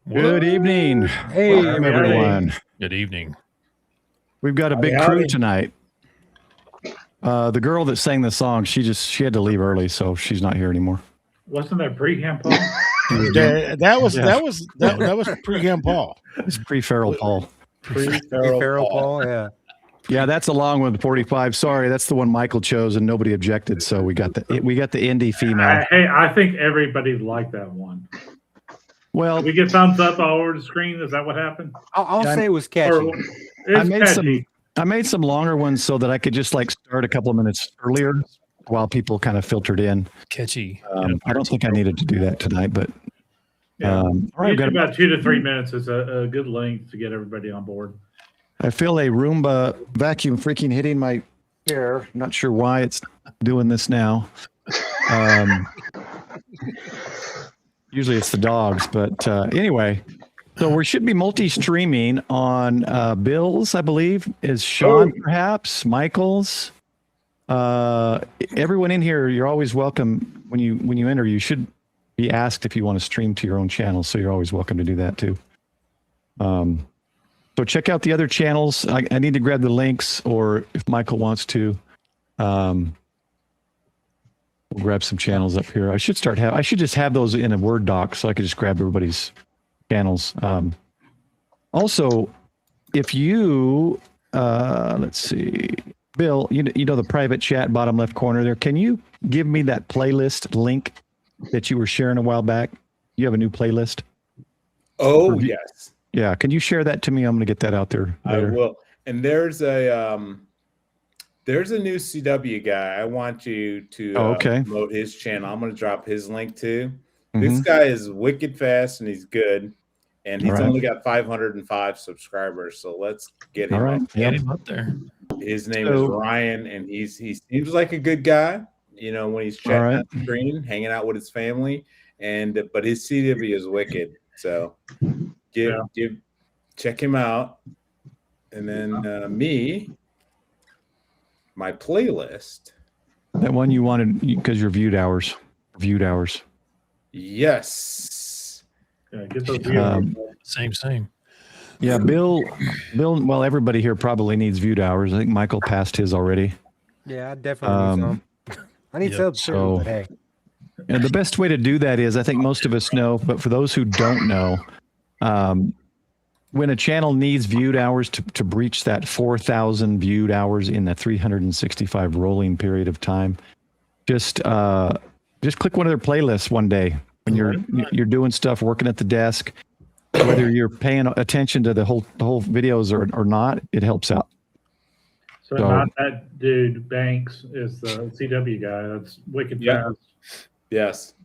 Good evening. Hey, welcome everyone. Good evening. We've got a big crew tonight. The girl that sang the song, she had to leave early, so she's not here anymore. Wasn't that pre-Ham Paul? that was pre-Ham Paul. It's pre-Feral Paul. Pre-Feral Paul, yeah. Yeah, that's along with 45. Sorry, that's the one Michael chose, and nobody objected. So we got the indie female. Hey, I think everybody liked that one. Well, Did we get thumbs up all over the screen? Is that what happened? I'll say it was catchy. I made some longer ones so that I could just start a couple of minutes earlier while people kind of filtered in. Catchy. I don't think I needed to do that tonight, but all right, about 2 to 3 minutes is a good length to get everybody on board. I feel a Roomba vacuum freaking hitting my hair. I'm not sure why it's doing this now. Usually it's the dogs, but anyway. So we should be multi-streaming on Bill's, I believe, is Sean, perhaps, Michael's. Everyone in here, you're always welcome when you enter. You should be asked if you want to stream to your own channel, so you're always welcome to do that too. So check out the other channels. I need to grab the links, or if Michael wants to, we'll grab some channels up here. I should just have those in a Word doc so I could just grab everybody's channels. Also, if you, let's see, Bill, you know the private chat bottom left corner there. Can you give me that playlist link that you were sharing a while back? You have a new playlist? Oh, yes. Yeah, can you share that to me? I'm going to get that out there later. I will. And there's a new CW guy. I want you to promote his channel. I'm going to drop his link too. This guy is wicked fast and he's good. And he's only got 505 subscribers. So let's get him up there. His name is Ryan, and he seems like a good guy, when he's chatting on the screen, hanging out with his family. But his CW is wicked. So check him out. And then my playlist. That one you wanted because your viewed hours. Yes. Get those Same. Yeah, Bill. Well, everybody here probably needs viewed hours. I think Michael passed his already. Yeah, I definitely need some. I need subs too, but hey. And the best way to do that is, I think most of us know, but for those who don't know, when a channel needs viewed hours to breach that 4,000 viewed hours in the 365 rolling period of time, just click one of their playlists one day when you're doing stuff, working at the desk, whether you're paying attention to the whole videos or not, it helps out. So not that dude Banks is the CW guy. That's wicked fast. Yes.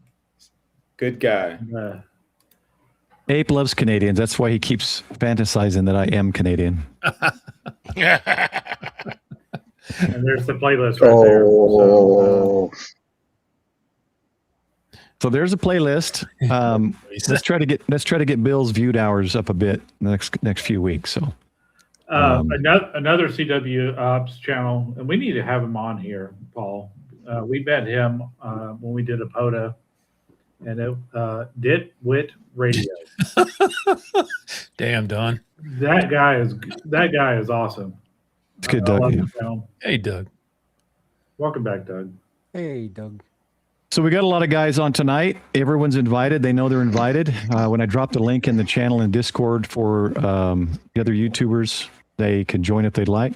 Good guy. Ape loves Canadians. That's why he keeps fantasizing that I am Canadian. And there's the playlist right there. So there's a playlist. Let's try to get Bill's viewed hours up a bit the next few weeks. So another CW Ops channel, and we need to have him on here, Paul. We met him when we did a POTA, and it did Wit Radio. Damn, Don. That guy is awesome. It's good, Doug. Hey, Doug. Welcome back, Doug. Hey, Doug. So we got a lot of guys on tonight. Everyone's invited. They know they're invited. When I dropped a link in the channel in Discord for the other YouTubers, they can join if they'd like.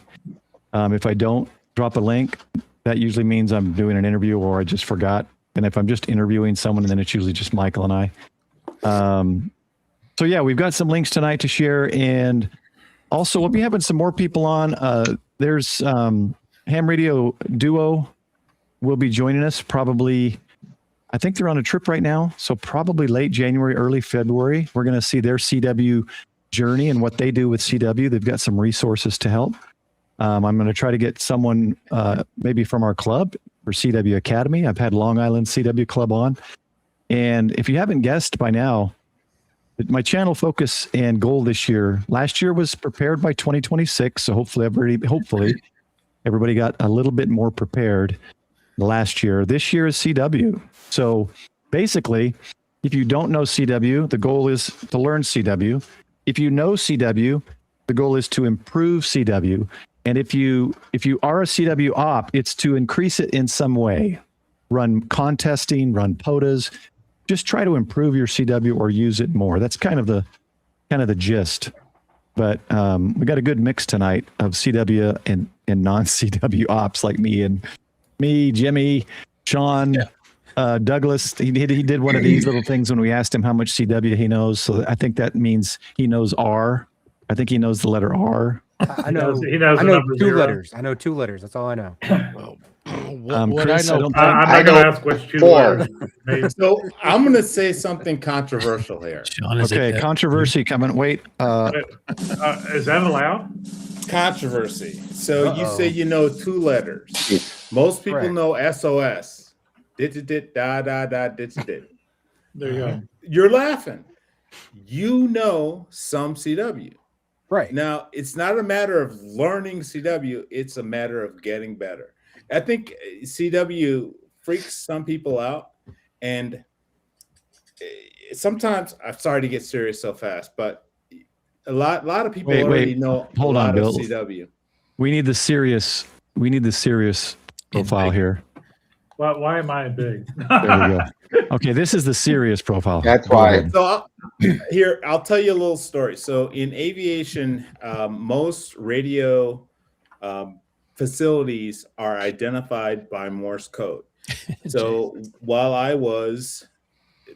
If I don't drop a link, that usually means I'm doing an interview or I just forgot. And if I'm just interviewing someone, then it's usually just Michael and I. So yeah, we've got some links tonight to share. And also we'll be having some more people on. There's Ham Radio Duo will be joining us probably. I think they're on a trip right now. So probably late January, early February, we're going to see their CW journey and what they do with CW. They've got some resources to help. I'm going to try to get someone maybe from our club for CW Academy. I've had Long Island CW Club on. And if you haven't guessed by now, my channel focus and goal this year, last year was prepared by 2026. So hopefully everybody got a little bit more prepared last year. This year is CW. So basically, If you don't know CW, the goal is to learn CW. If you know CW, the goal is to improve CW. And if you are a CW op, it's to increase it in some way. Run contesting, run POTAs. Just try to improve your CW or use it more. That's kind of the gist. But we got a good mix tonight of CW and non-CW ops like me, Jimmy, Sean, Douglas. He did one of these little things when we asked him how much CW he knows. So I think that means he knows R. I think he knows the letter R. I know. He knows I the know number 2 zero. letters. I know 2 letters. That's all I know. Chris, I don't think I'm not going to ask which 2 4. letters. Maybe. So I'm going to say something controversial here. Sean, is okay, it controversy coming. Wait. Is that allowed? Controversy. So you Uh-oh. say you know 2 letters. Most people Correct. know SOS. Dit da da da dit. There you go. You're laughing. You know some CW. Right. Now, it's not a matter of learning CW, it's a matter of getting better. I think CW freaks some people out, and sometimes I'm sorry to get serious so fast, but a lot of people already know Hold a on, lot Bill. of CW. We need the serious profile here. Why am I big? There we go. Okay, this is the serious profile. That's Go why. ahead. So I'll tell you a little story. So in aviation, most radio facilities are identified by Morse code. So while I was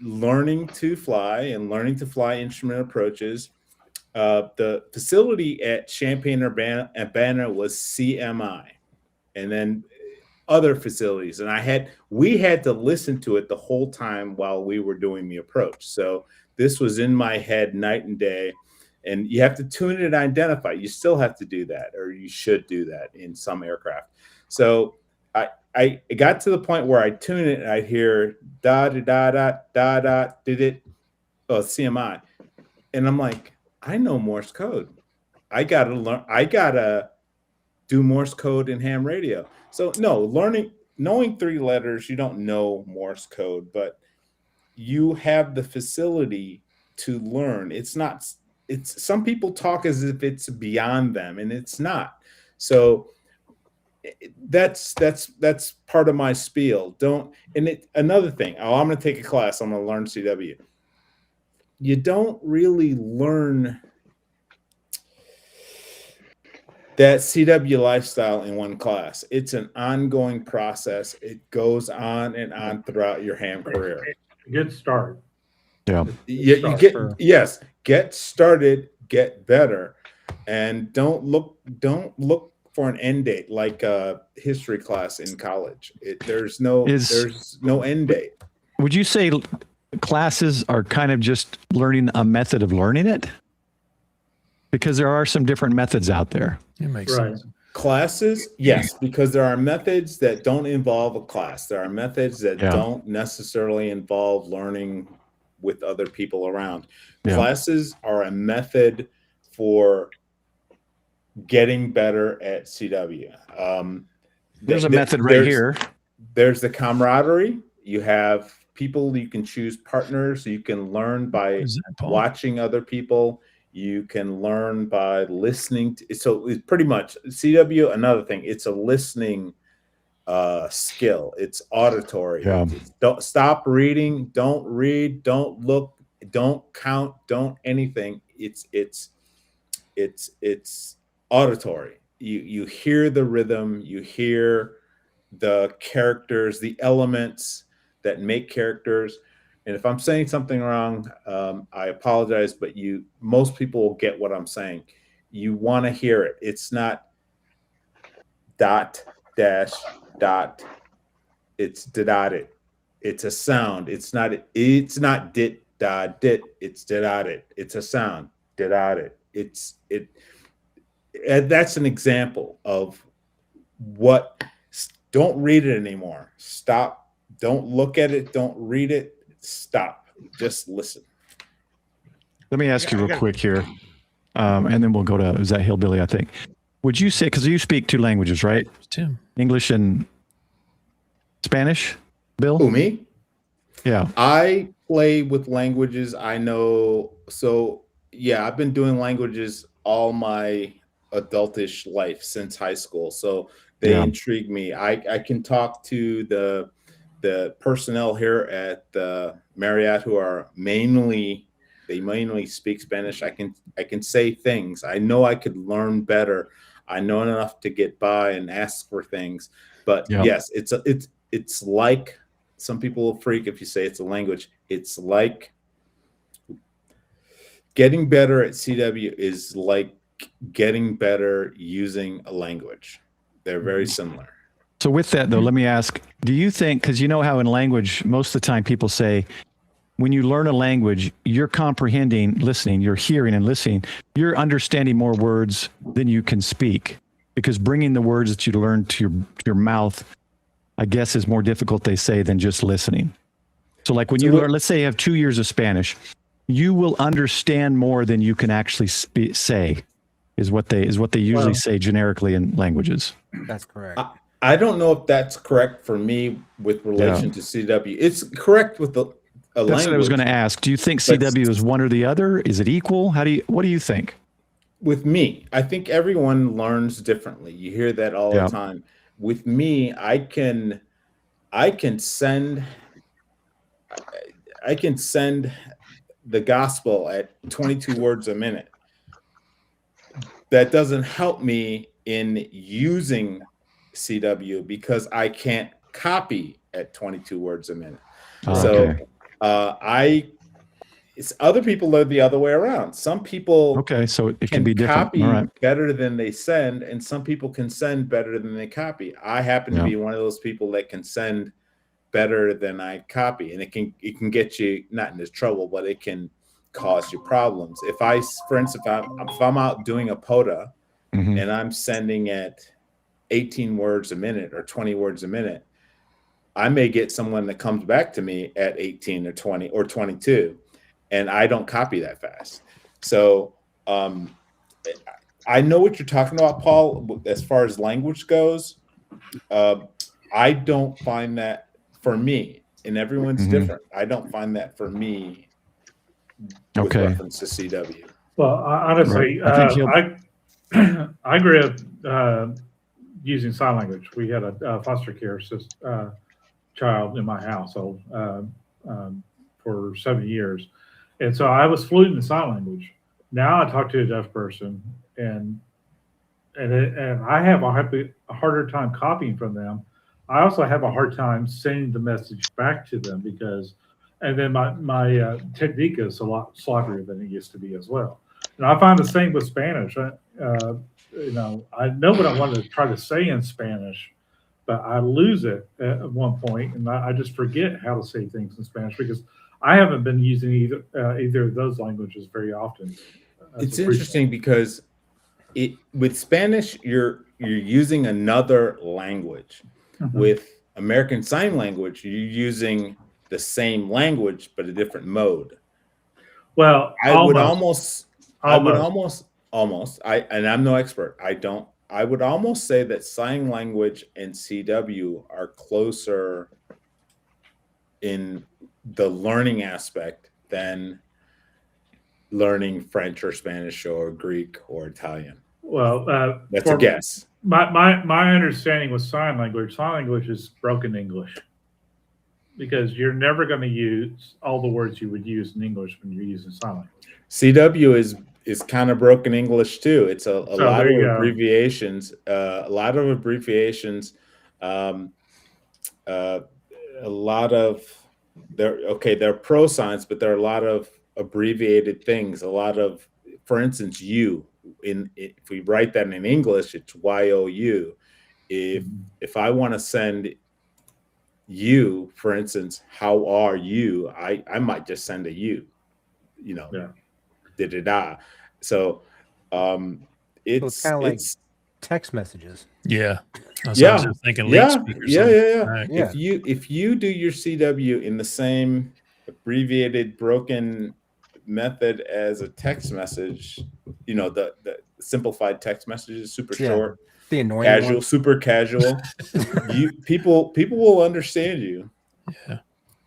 learning to fly instrument approaches, the facility at Champaign-Urbana was CMI, and then other facilities, and we had to listen to it the whole time while we were doing the approach. So this was in my head night and day, and you have to tune it and identify. You still have to do that, or you should do that in some aircraft. So I got to the point where I tune it and I hear da da da da da da did it, CMI, and I'm like, I know Morse code. I gotta do Morse code in ham radio. So no, knowing 3 letters, you don't know Morse code, but you have the facility to learn. It's some people talk as if it's beyond them, and it's not. So that's part of my spiel. Another thing, I'm going to take a class. I'm going to learn CW. You don't really learn that CW lifestyle in one class. It's an ongoing process. It goes on and on throughout your ham career. Good start. Yeah. Get started, get better, and don't look for an end date like a history class in college. There's no end date. Would you say classes are kind of just learning a method of learning it? Because there are some different methods out there. It makes sense. Classes, yes, because there are methods that don't involve a class. There are methods that don't necessarily involve learning with other people around. Yeah. Classes are a method for getting better at CW. There's a method right here. There's the camaraderie. You have people, you can choose partners. You can learn by watching other people. You can learn by listening to, so it's pretty much CW. Another thing, it's a listening skill. It's auditory. Yeah. Don't stop reading. Don't read. Don't look. Don't count. Don't anything. It's auditory. You hear the rhythm. You hear the characters, the elements that make characters. And if I'm saying something wrong, I apologize, but most people will get what I'm saying. You want to hear it. It's not dot, dash, dot. It's dot-it. It's a sound. It's not dit, da, dit. It's dot-it. It's a sound. Dot-it. That's an example of what. Don't read it anymore. Stop. Don't look at it. Don't read it. Stop. Just listen. Let me ask you real quick here, and then we'll go to, is that Hillbilly, I think. Would you say, because you speak 2 languages, right? Tim. English and Spanish, Bill? Who, me? Yeah. I play with languages. I know. So yeah, I've been doing languages all my adultish life since high school. So they intrigue me. I can talk to the personnel here at the Marriott who are mainly speak Spanish. I can say things. I know I could learn better. I know enough to get by and ask for things. But yes, it's like, some people will freak if you say it's a language. It's like getting better at CW is like getting better using a language. They're very similar. So with that though, let me ask, do you think, because you know how in language, most of the time people say, when you learn a language, you're comprehending, listening, you're hearing and listening, you're understanding more words than you can speak, because bringing the words that you learn to your mouth, I guess, is more difficult, they say, than just listening. So like when you learn, let's say you have 2 years of Spanish, you will understand more than you can actually say, is what they usually say generically in languages. That's correct. I don't know if that's correct for me with relation to CW. It's correct with a language. That's what I was going to ask. Do you think CW is one or the other? Is it equal? What do you think? With me, I think everyone learns differently. You hear that all the time. With me, I can send the gospel at 22 words a minute. That doesn't help me in using CW because I can't copy at 22 words a minute. So it's other people are the other way around. Some people so it can be different. Copy better than they send, and some people can send better than they copy. I happen to be one of those people that can send better than I copy, and it can get you not into trouble, but it can cause you problems. For instance, if I'm out doing a POTA and I'm sending at 18 words a minute or 20 words a minute, I may get someone that comes back to me at 18 or 20 or 22, and I don't copy that fast. So I know what you're talking about, Paul, as far as language goes. I don't find that for me, and everyone's different. I don't find that for me with reference to CW. Well, honestly, I grew up using sign language. We had a foster care child in my household for 7 years. And so I was fluent in sign language. Now I talk to a deaf person, and I have a harder time copying from them. I also have a hard time sending the message back to them and then my technique is a lot slopperier than it used to be as well. And I find the same with Spanish. I know what I want to try to say in Spanish, but I lose it at one point, and I just forget how to say things in Spanish because I haven't been using either of those languages very often. It's interesting because with Spanish, you're using another language. With American Sign Language, you're using the same language but a different mode. Well, and I'm no expert. I would almost say that sign language and CW are closer in the learning aspect than learning French or Spanish or Greek or Italian. Well, that's a guess. My understanding with sign language is broken English, because you're never going to use all the words you would use in English when you're using sign language. CW is kind of broken English too. It's a lot of abbreviations. A lot of they're pro signs, but there are a lot of abbreviated things. A lot of, for instance, you. If we write that in English, it's YOU. If I want to send you, for instance, how are you? I might just send a you, da. So it's kind of like text messages. Yeah. I was just thinking yeah. Right. Yeah. If you do your CW in the same abbreviated, broken method as a text message, the simplified text messages, super short, the annoying casual, super casual, people will understand you. Yeah.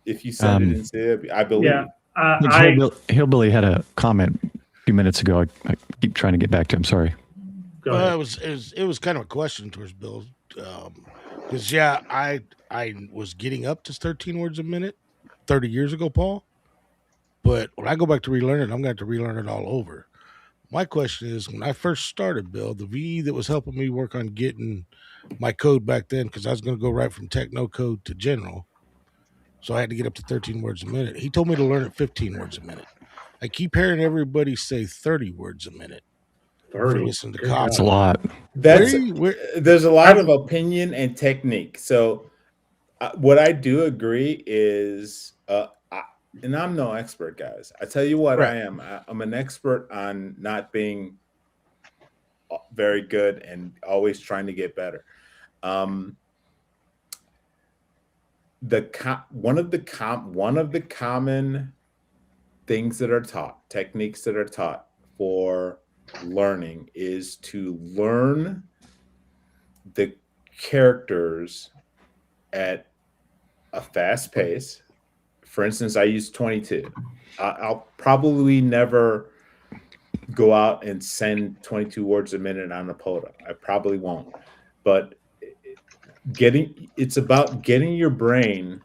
If you said it in CW, I believe. Yeah, Hillbilly had a comment a few minutes ago. I keep trying to get back to him. Sorry. Well, it was kind of a question towards Bill, because I was getting up to 13 words a minute 30 years ago, Paul. But when I go back to relearn it, I'm going to have to relearn it all over. My question is, when I first started, Bill, the VE that was helping me work on getting my code back then, because I was going to go right from techno code to general, so I had to get up to 13 words a minute. He told me to learn at 15 words a minute. I keep hearing everybody say 30 words a minute. 30. Listen to That's a lot. There's a lot of opinion and technique. So what I do agree is, and I'm no expert, guys. I tell you what, right. I am. I'm an expert on not being very good and always trying to get better. One of the common things that are taught, techniques that are taught for learning, is to learn the characters at a fast pace. For instance, I use 22. I'll probably never go out and send 22 words a minute on a POTA. I probably won't. But it's about getting your brain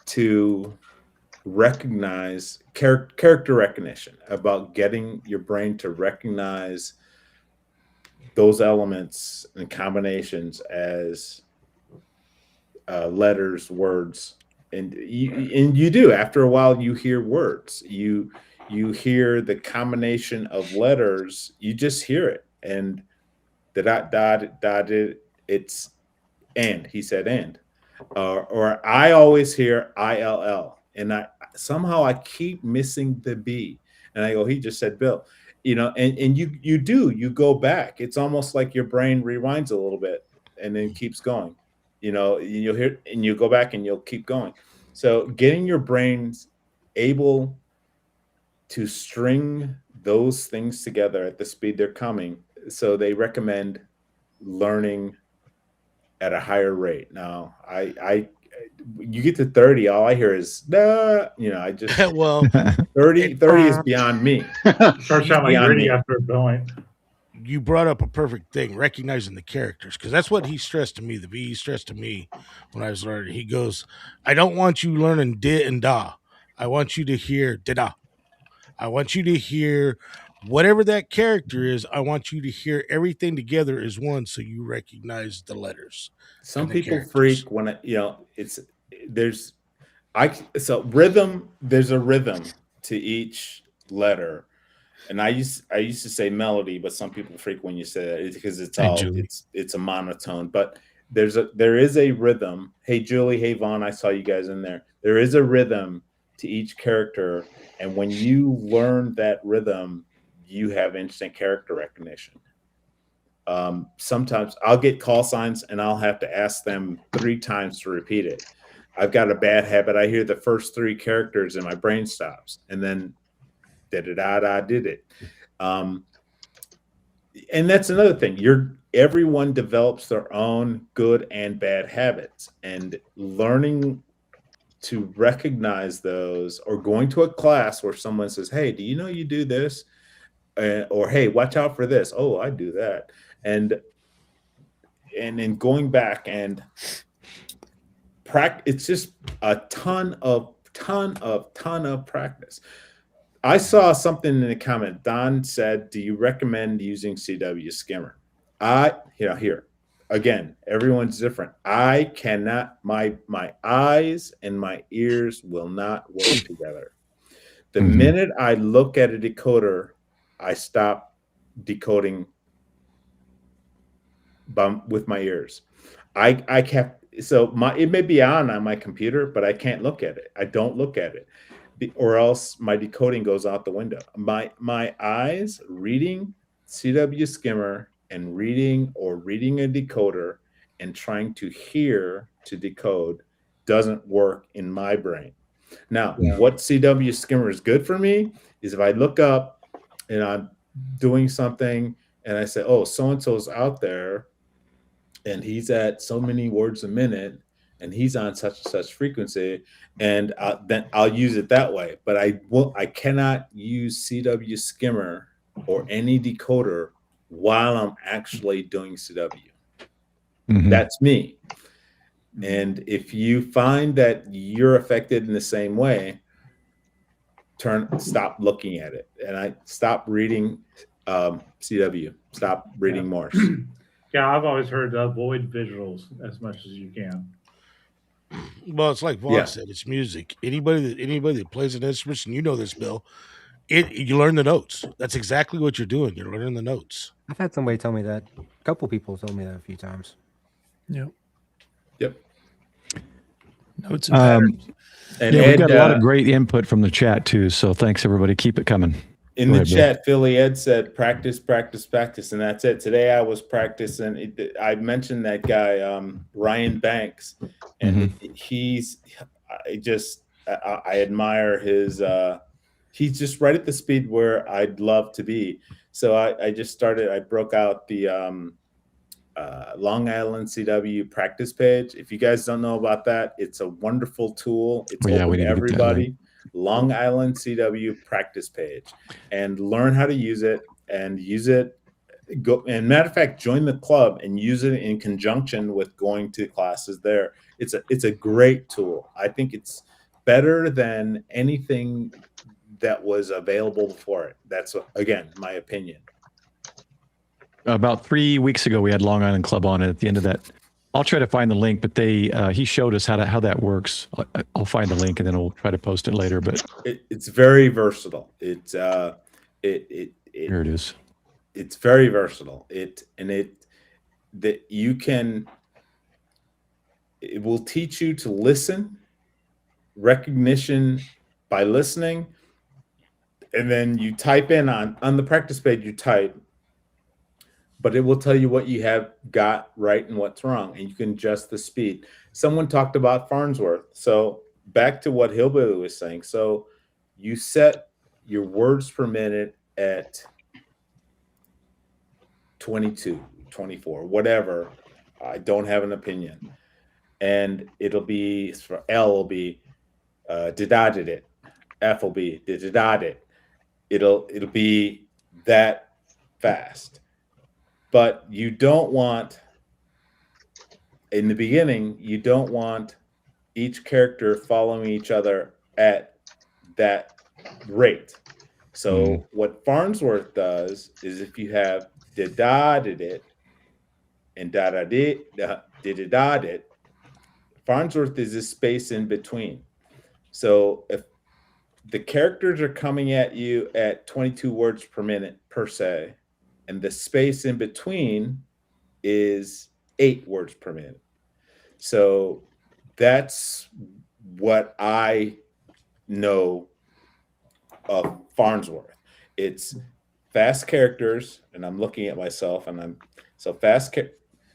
to recognize character recognition, about getting your brain to recognize those elements and combinations as letters, words. And you do. After a while, you hear words. You hear the combination of letters. You just hear it. And the dot, it's and. He said and. Or I always hear ILL. And somehow I keep missing the B. And I go, he just said Bill. And you go back. It's almost like your brain rewinds a little bit and then keeps going. You'll hear and you go back and you'll keep going. So getting your brains able to string those things together at the speed they're coming. So they recommend learning at a higher rate. Now, you get to 30, all I hear is I just 30 is beyond me. Starts sounding like gritty after a point. You brought up a perfect thing, recognizing the characters, because that's what he stressed to me. The VE stressed to me when I was learning. He goes, I don't want you learning di and da. I want you to hear da. I want you to hear whatever that character is. I want you to hear everything together as one, so you recognize the letters. Some people freak when rhythm. There's a rhythm to each letter. And I used to say melody, but some people freak when you say that because it's a monotone. But there is a rhythm. Hey Julie, hey Vaughn, I saw you guys in there. There is a rhythm to each character, and when you learn that rhythm, you have instant character recognition. Sometimes I'll get call signs and I'll have to ask them 3 times to repeat it. I've got a bad habit. I hear the first 3 characters and my brain stops, and then da-da-da-da did it. And that's another thing. Everyone develops their own good and bad habits, and learning to recognize those, or going to a class where someone says, hey, do you know you do this? Or, hey, watch out for this. Oh, I do that. And then going back and practice. It's just a ton of practice. I saw something in the comment. Don said, do you recommend using CW Skimmer? Here again, everyone's different. I cannot, my eyes and my ears will not work together. The minute I look at a decoder, I stop decoding with my ears. I can't. So it may be on my computer, but I can't look at it. I don't look at it, or else my decoding goes out the window. My eyes reading CW Skimmer and reading a decoder and trying to hear to decode doesn't work in my brain. Now, what CW Skimmer is good for me is if I look up and I'm doing something and I say, oh, so-and-so's out there and he's at so many words a minute, and he's on such and such frequency, and then I'll use it that way. But I cannot use CW skimmer or any decoder while I'm actually doing CW. Mm-hmm. That's me. And if you find that you're affected in the same way, stop looking at it. And I stop reading CW. Stop reading Morse. Yeah, I've always heard to avoid visuals as much as you can. Well, it's like Vaughn said, it's music. Anybody that plays an instrument, and you know this, Bill, you learn the notes. That's exactly what you're doing. You're learning the notes. I've had somebody tell me that. A couple people told me that a few times. Yep. Notes and patterns. And yeah, Ed, we've got a lot of great input from the chat too. So thanks everybody. Keep it coming. In the chat, Philly Ed said, practice, practice, practice. And that's it. Today I was practicing. I mentioned that guy, Ryan Banks, and I admire his, he's just right at the speed where I'd love to be. So I broke out the Long Island CW practice page. If you guys don't know about that, it's a wonderful tool. It's open to everybody. Long Island CW practice page, and learn how to use it and use it. And matter of fact, join the club and use it in conjunction with going to classes there. It's a great tool. I think it's better than anything that was available before it. That's, again, my opinion. About 3 weeks ago, we had Long Island Club on, and at the end of that, I'll try to find the link, but he showed us how that works. I'll find the link and then we'll try to post it later. But it's very versatile. It's here it is. It's very versatile. It will teach you to listen, recognition by listening, and then you type in on the practice page. You type. But it will tell you what you have got right and what's wrong, and you can adjust the speed. Someone talked about Farnsworth. So back to what Hillbilly was saying. So you set your words per minute at 22, 24, whatever. I don't have an opinion. And it'll be, for L will be did it. F will be did it. It'll be that fast. But you don't want, in the beginning, you don't want each character following each other at that rate. So what Farnsworth does is, if you have did it and did it, Farnsworth is a space in between. So if the characters are coming at you at 22 words per minute per se, and the space in between is 8 words per minute. So that's what I know of Farnsworth. It's fast characters, and I'm looking at myself, and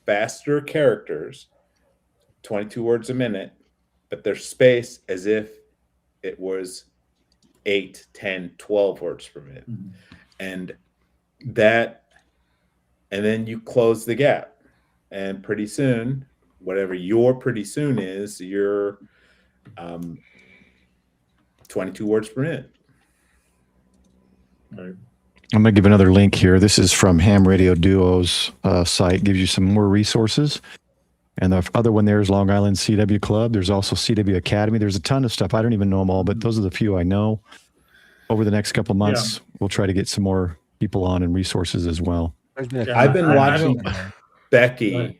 faster characters, 22 words a minute, but their space as if it was 8, 10, 12 words per minute. And then you close the gap, and pretty soon, whatever your pretty soon is, you're 22 words per minute. I'm going to give another link here. This is from Ham Radio Duo's site. Gives you some more resources. And the other one there is Long Island CW Club. There's also CW Academy. There's a ton of stuff. I don't even know them all, but those are the few I know. Over the next couple of months, we'll try to get some more people on and resources as well. I've been watching Becky.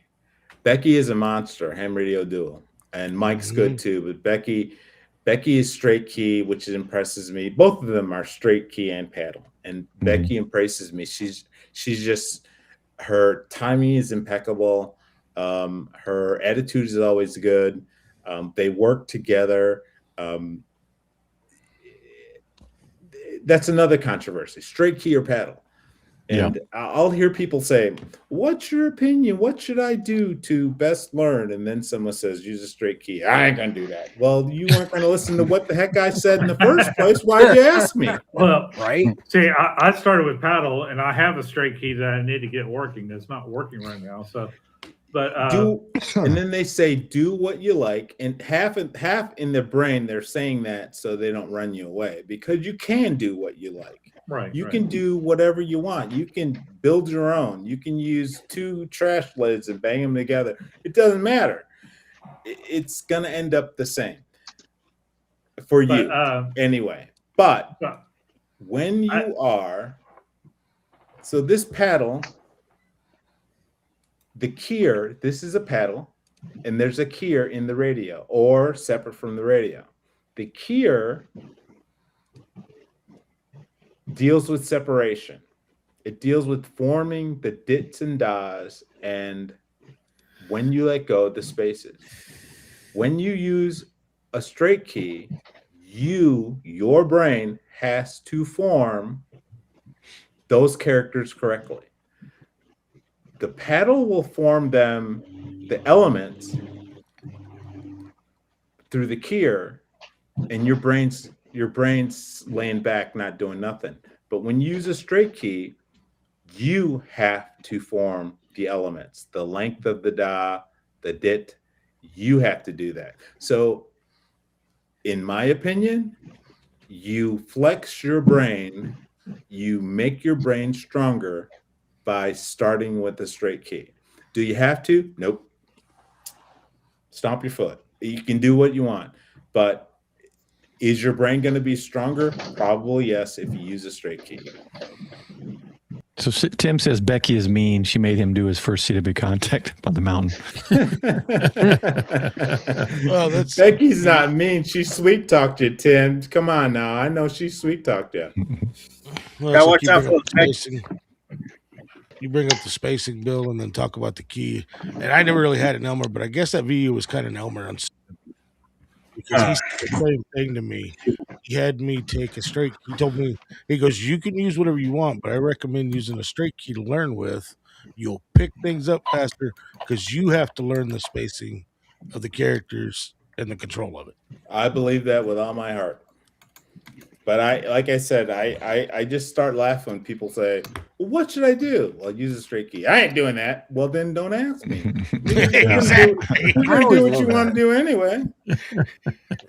Becky is a monster, Ham Radio Duo. And Mike's good too, but Becky is straight key, which impresses me. Both of them are straight key and paddle. And Becky impresses me. She's just, her timing is impeccable. Her attitude is always good. They work together. That's another controversy, straight key or paddle. And I'll hear people say, what's your opinion? What should I do to best learn? And then someone says, use a straight key. I ain't going to do that. Well, you weren't going to listen to what the heck I said in the first place. Why'd you ask me? Well, right. See, I started with paddle, and I have a straight key that I need to get working. That's not working right now. So But and then they say do what you like, and half in their brain they're saying that so they don't run you away, because you can do what you like. Right. You can do whatever you want. You can build your own. You can use 2 trash lids and bang them together. It doesn't matter. It's gonna end up the same for you anyway. But when you are, so this paddle, the keyer, this is a paddle, and there's a keyer in the radio or separate from the radio. The keyer deals with separation. It deals with forming the dits and das, and when you let go, the spaces. When you use a straight key, your brain has to form those characters correctly. The paddle will form them, the elements, through the keyer, and your brain's laying back, not doing nothing. But when you use a straight key, you have to form the elements, the length of the da, the dit. You have to do that. So, in my opinion, you flex your brain, you make your brain stronger by starting with a straight key. Do you have to? Nope. Stomp your foot. You can do what you want, but is your brain going to be stronger? Probably yes, if you use a straight key. So Tim says Becky is mean. She made him do his first CW contact up on the mountain. Well, Becky's not mean. She sweet talked you, Tim. Come on now. I know she sweet talked you. Well, watch out for spacing. You bring up the spacing, Bill, and then talk about the key. And I never really had an Elmer, but I guess that video was kind of an Elmer on, because he said the same thing to me. He had me take a straight. He told me, he goes, you can use whatever you want, but I recommend using a straight key to learn with. You'll pick things up faster because you have to learn the spacing of the characters and the control of it. I believe that with all my heart. But like I said, I just start laughing when people say, well, what should I do? Well, use a straight key. I ain't doing that. Well, then don't ask me. Exactly. You're going to do what you want to do anyway.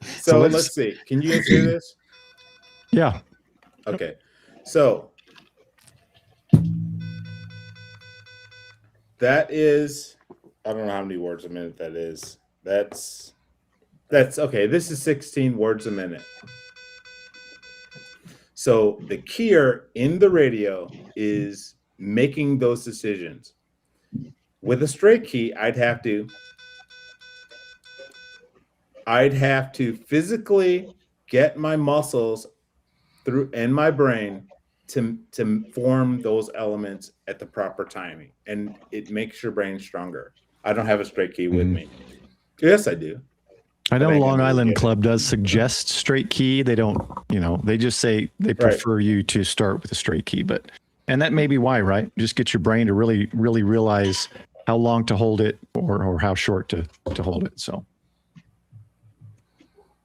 So let's see. Can you guys hear this? Yeah. Okay. So that is, I don't know how many words a minute that is. That's okay. This is 16 words a minute. So the keyer in the radio is making those decisions. With a straight key, I'd have to physically get my muscles through and my brain to form those elements at the proper timing, and it makes your brain stronger. I don't have a straight key with me. Yes, I do. I know Long Island Club does suggest straight key. They don't, they just say they prefer you to start with a straight key, and that may be why, right? Just get your brain to really, really realize how long to hold it or how short to hold it. So,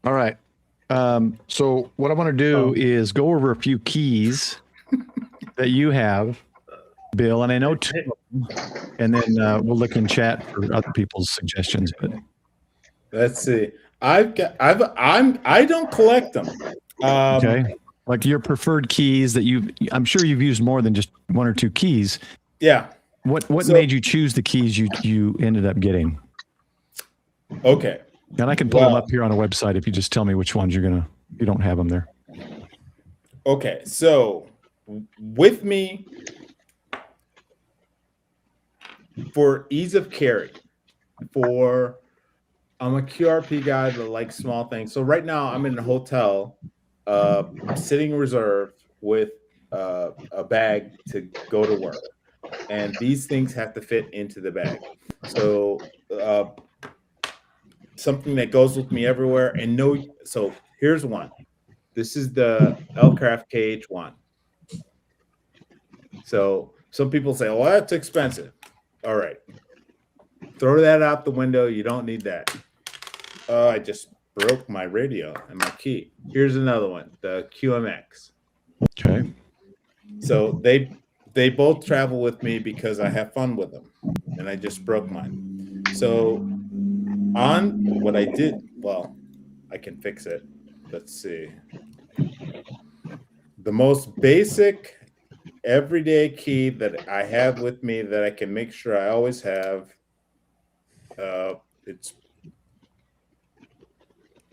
all right. So what I want to do is go over a few keys that you have, Bill, and I know two, and then we'll look in chat for other people's suggestions, but. Let's see. I don't collect them. Okay. Like your preferred keys that I'm sure you've used more than just one or two keys. Yeah. What made you choose the keys you ended up getting? Okay. And I can pull them up here on a website if you just tell me which ones you don't have them there. Okay. So with me, for ease of carry, I'm a QRP guy that likes small things. So right now I'm in a hotel, sitting reserved with a bag to go to work. And these things have to fit into the bag. So something that goes with me everywhere. So here's one. This is the L-Craft KH1. So some people say, well, that's expensive. All right. Throw that out the window. You don't need that. I just broke my radio and my key. Here's another one, the QMX. Okay. So they both travel with me because I have fun with them, and I just broke mine. So on what I did, well, I can fix it. Let's see. The most basic everyday key that I have with me that I can make sure I always have, it's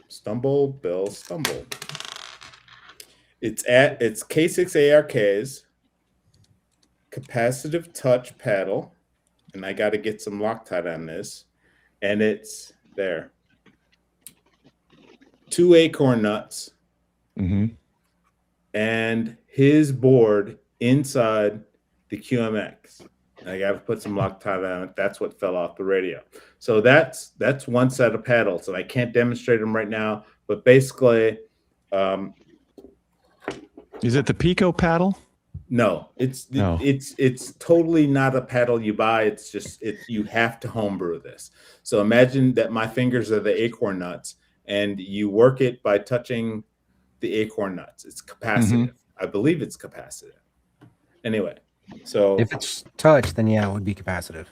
Stumble Bill Stumble. It's K6ARK's capacitive touch paddle, and I got to get some Loctite on this, and it's there. 2 acorn nuts, and his board inside the QMX. And I got to put some Loctite on it. That's what fell off the radio. So that's one set of paddles, and I can't demonstrate them right now. But basically, is it the Pico paddle? No, it's totally not a paddle you buy. It's just you have to homebrew this. So imagine that my fingers are the acorn nuts, and you work it by touching the acorn nuts. It's capacitive. I believe it's capacitive. Anyway, so if it's touch, then yeah, it would be capacitive.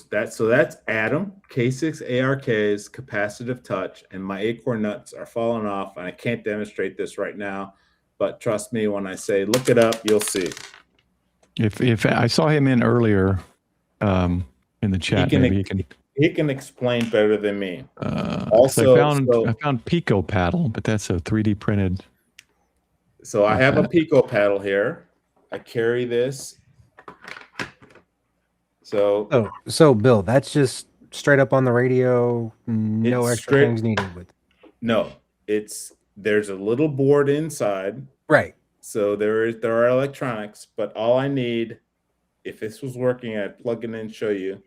That's Adam K6ARK's capacitive touch, and my acorn nuts are falling off, and I can't demonstrate this right now, but trust me when I say look it up, you'll see. If I saw him in earlier in the chat, he can explain better than me. Also, I found Pico paddle, but that's a 3D printed. So I have a Pico paddle here. I carry this. So Bill, that's just straight up on the radio. No extra things needed with. No, there's a little board inside. Right. So there are electronics, but all I need, if this was working, I'd plug it in and show you.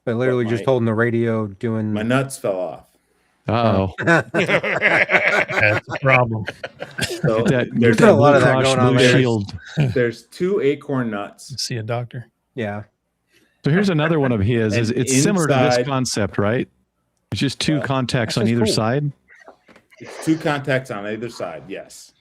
But literally just holding the radio, doing. My nuts fell off. Oh, that's a problem. So there's a lot of that going on there. There's 2 acorn nuts. See a doctor. Yeah. So here's another one of his. It's similar to this concept, right? It's just 2 contacts on either side. It's 2 contacts on either side. Yes.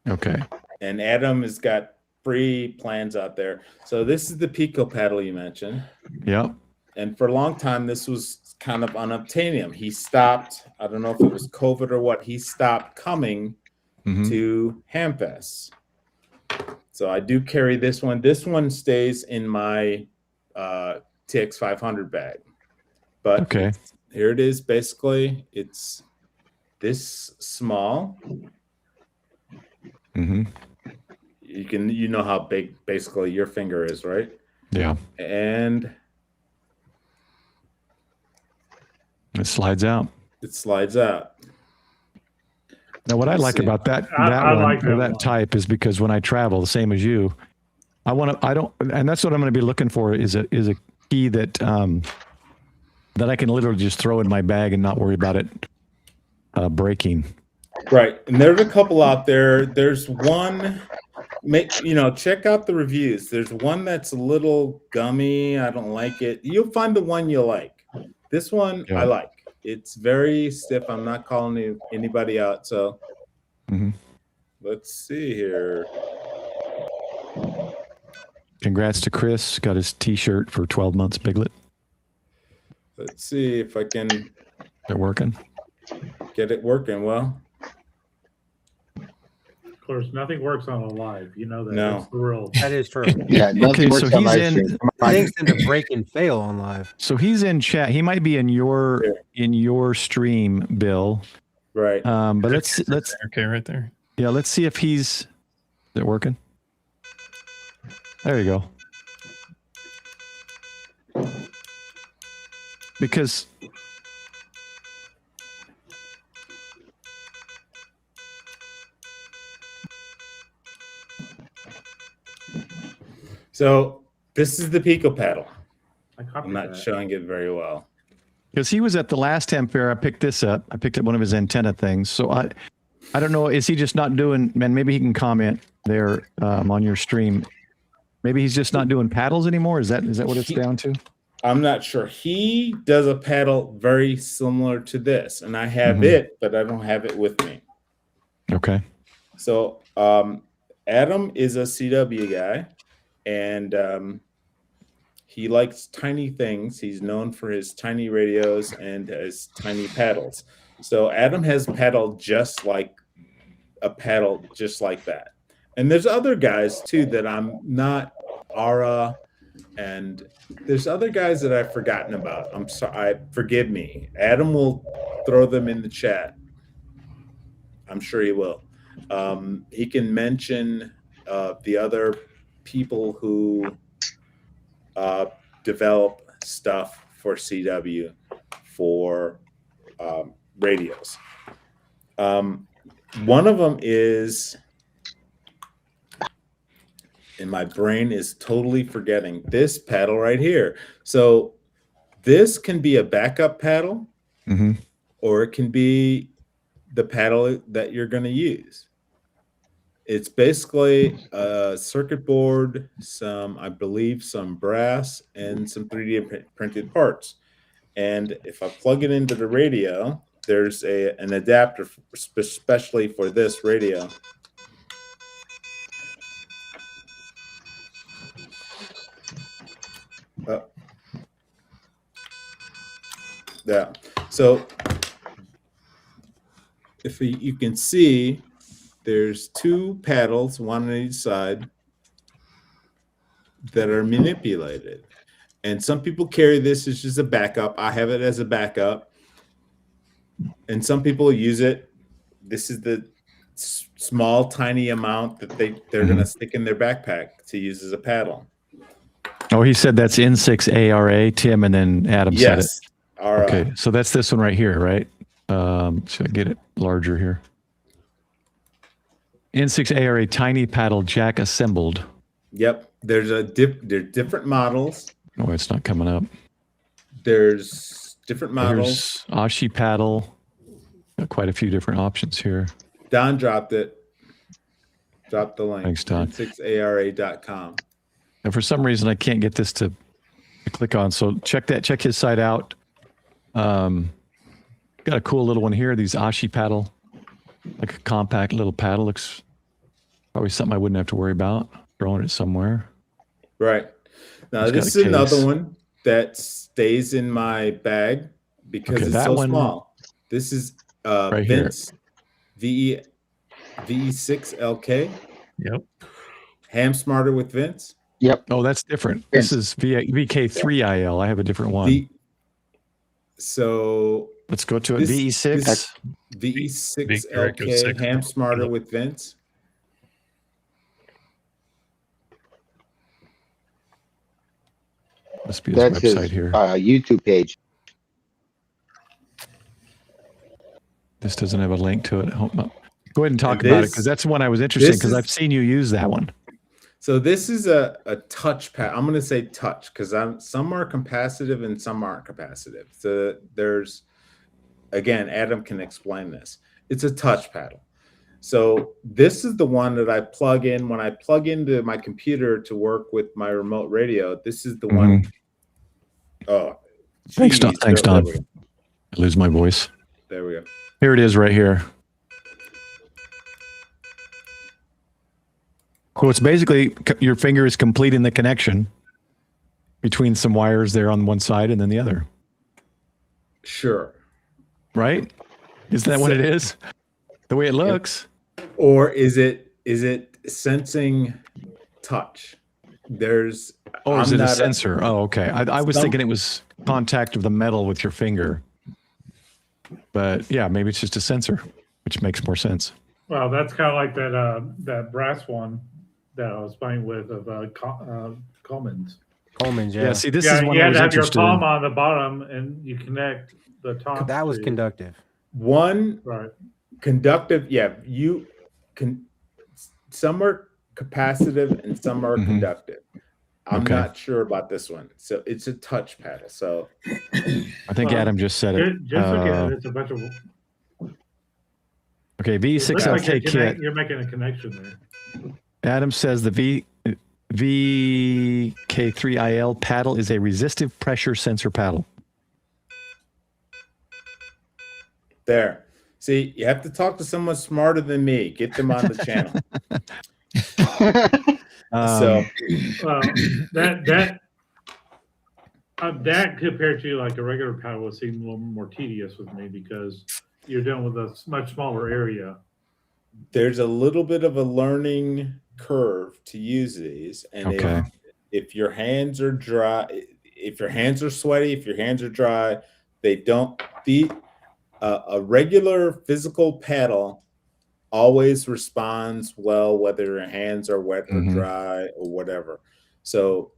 Okay. And Adam has got free plans out there. So this is the Pico paddle you mentioned. Yep. And for a long time, this was kind of unobtainium. He stopped. I don't know if it was COVID or what. He stopped coming to Hamfest. So I do carry this one. This one stays in my TX500 bag. But here it is. Basically, it's this small. You know how big basically your finger is, right? Yeah. And it slides out. It slides out. Now, what I like about that type is because when I travel, the same as you, and that's what I'm going to be looking for is a key that that I can literally just throw in my bag and not worry about it breaking. Right, and there's a couple out there. There's one, check out the reviews. There's one that's a little gummy. I don't like it. You'll find the one you like. This one I like. It's very stiff. I'm not calling anybody out. So let's see here. Congrats to Chris. Got his T-shirt for 12 months, Piglet. Let's see if I can. They're working. Get it working. Well. Of course, nothing works on a live. You know that. No. That's the rule. That is true. Yeah, nothing works on live stream. Things tend to break and fail on live. So he's in chat. He might be in your stream, Bill. Right. But let's okay, right there. Yeah, let's see if is it working? There you go. Because so this is the Pico paddle. I'm not showing it very well. Because he was at the last Ham Fair, I picked this up. I picked up one of his antenna things. So I don't know. Is he just not doing? Man, maybe he can comment there on your stream. Maybe he's just not doing paddles anymore. Is that what it's down to? I'm not sure. He does a paddle very similar to this, and I have it, but I don't have it with me. Okay. So Adam is a CW guy, and he likes tiny things. He's known for his tiny radios and his tiny paddles. So Adam has paddled just like that. And there's other guys too that I'm not Ara, and there's other guys that I've forgotten about. I'm sorry, forgive me. Adam will throw them in the chat. I'm sure he will. He can mention the other people who develop stuff for CW for radios. One of them is, and my brain is totally forgetting, this paddle right here. So this can be a backup paddle, or it can be the paddle that you're going to use. It's basically a circuit board, I believe some brass, and some 3D printed parts. And if I plug it into the radio, there's an adapter especially for this radio. Yeah. So if you can see, there's two paddles, one on each side, that are manipulated. And some people carry this as just a backup. I have it as a backup. And some people use it. This is the small, tiny amount that they're going to stick in their backpack to use as a paddle. Oh, he said that's N6 ARA, Tim, and then Adam said it. Okay, so that's this one right here, right? Should I get it larger here? N6 ARA tiny paddle jack assembled. Yep. There's different models. Oh, it's not coming up. There's different models. There's Ashi paddle. Got quite a few different options here. Don dropped it. Dropped the link. Thanks, Don. N6ARA.com. And for some reason, I can't get this to click on. So check his site out. Got a cool little one here. These Ashi paddle, like a compact little paddle. Looks probably something I wouldn't have to worry about throwing it somewhere. Right. Now this is another one that stays in my bag because it's so small. This is right Vince VE6LK. Yep. Ham Smarter with Vince. Yep. Oh, that's different. This is VK3IL. I have a different one. So let's go to it. VE6. VE6LK Ham Smarter with Vince. Must be his website here. YouTube page. This doesn't have a link to it. Go ahead and talk about it, because that's the one I was interested in, because I've seen you use that one. So this is a touch pad. I'm going to say touch because some are capacitive and some aren't capacitive. So there's, again, Adam can explain this. It's a touch paddle. So this is the one that I plug in when I plug into my computer to work with my remote radio. This is the one. Oh, geez, thanks, Don. Thanks, Don. I lose my voice. There we go. Here it is right here. So it's basically your finger is completing the connection between some wires there on one side and then the other. Sure. Right? Isn't that what it is? The way it looks. Or is it sensing touch? Is it a sensor? Oh, okay. I was thinking it was contact of the metal with your finger. But yeah, maybe it's just a sensor, which makes more sense. Well, that's kind of like that brass one that I was playing with of Coleman's. Coleman's, yeah. Yeah, see, this is one you I had was to have your interested palm in. on the bottom, and you connect the top. That was conductive. One Right. conductive, yeah. You can. Some are capacitive and some are conductive. I'm not sure about this one. So it's a touch paddle. So I think Adam just said it. Just look at it. It's a bunch of. Okay, V6LK kit. You're making a connection there. Adam says the VK3IL paddle is a resistive pressure sensor paddle. there. See, you have to talk to someone smarter than me. Get them on the channel. So that That compared to like a regular paddle would seem a little more tedious with me because you're dealing with a much smaller area. There's a little bit of a learning curve to use these, and if your hands are dry, if your hands are sweaty, if your hands are dry, they don't. A regular physical paddle always responds well, whether your hands are wet or dry or whatever. So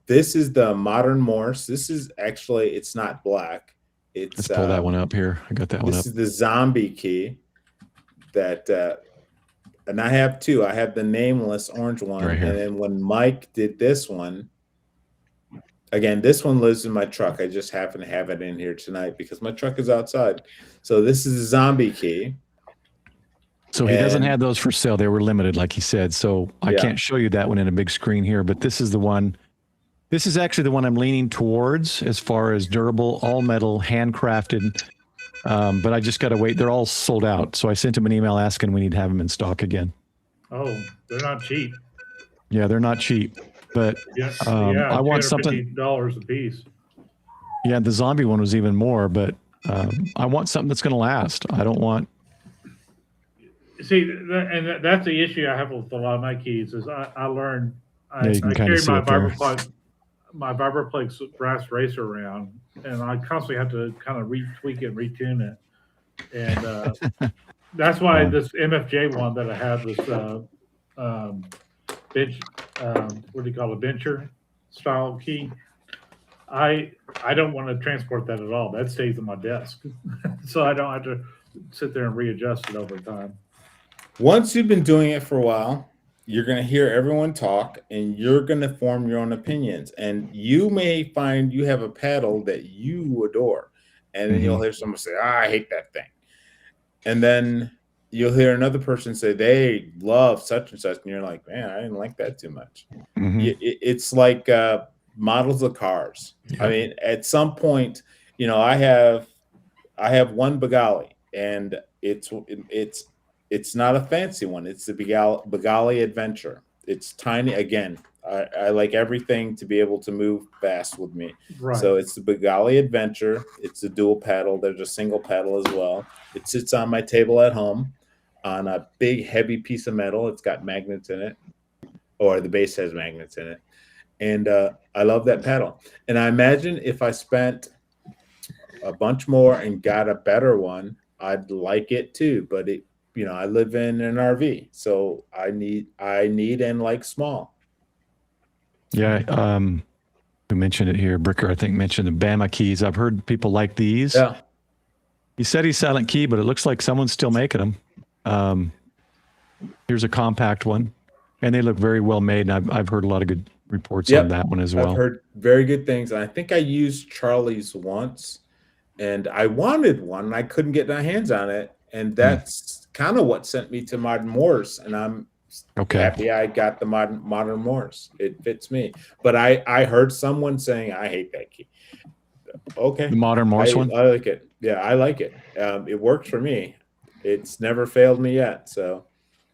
this is the modern Morse. This is actually, it's not black. Let's pull that one up here. I got that one up. This is the zombie key that, and I have two. I have the nameless orange one. Right here. And then when Mike did this one, again, this one lives in my truck. I just happen to have it in here tonight because my truck is outside. So this is the zombie key. So he doesn't have those for sale. They were limited, like he said. So I can't show you that one in a big screen here, but this is the one. This is actually the one I'm leaning towards as far as durable, all metal, handcrafted. But I just got to wait. They're all sold out. So I sent him an email asking we need to have them in stock again. Oh, they're not cheap. Yeah, they're not cheap. But I want something. $250 a piece. Yeah, the zombie one was even more, but I want something that's going to last. I don't want. See, that's the issue I have with a lot of my keys is I learned I you can carry see my Vibraplex brass racer around, and I constantly have to kind of retweak it, retune it, and that's why this MFJ one that I have this bench, what do you call it, bencher style key. I don't want to transport that at all. That stays on my desk, so I don't have to sit there and readjust it over time. Once you've been doing it for a while, you're going to hear everyone talk and you're going to form your own opinions. And you may find you have a paddle that you adore. And then you'll hear someone say, I hate that thing. And then you'll hear another person say they love such and such. And you're like, man, I didn't like that too much. It's like models of cars. I mean, at some point, you know, I have one Bengali, and it's not a fancy one. It's the Bengali Adventure. It's tiny. Again, I like everything to be able to move fast with me. Right. So it's the Bengali Adventure. It's a dual paddle. There's a single paddle as well. It sits on my table at home on a big, heavy piece of metal. It's got magnets in it, or the base has magnets in it. And I love that paddle. And I imagine if I spent a bunch more and got a better one, I'd like it too. But you know, I live in an RV, so I need and like small. Yeah, we mentioned it here. Bricker, I think, mentioned the Bama keys. I've heard people like these. Yeah. He said he's silent key, but it looks like someone's still making them. Here's a compact one, and they look very well made. And I've heard a lot of good reports on that one as well. I've heard very good things. And I think I used Charlie's once, and I wanted one, and I couldn't get my hands on it. And that's kind of what sent me to Modern Morse. And I'm happy I got the modern Morse. It fits me. But I heard someone saying, I hate that key. Okay. The Modern Morse one? I like it. Yeah, I like it. It works for me. It's never failed me yet. So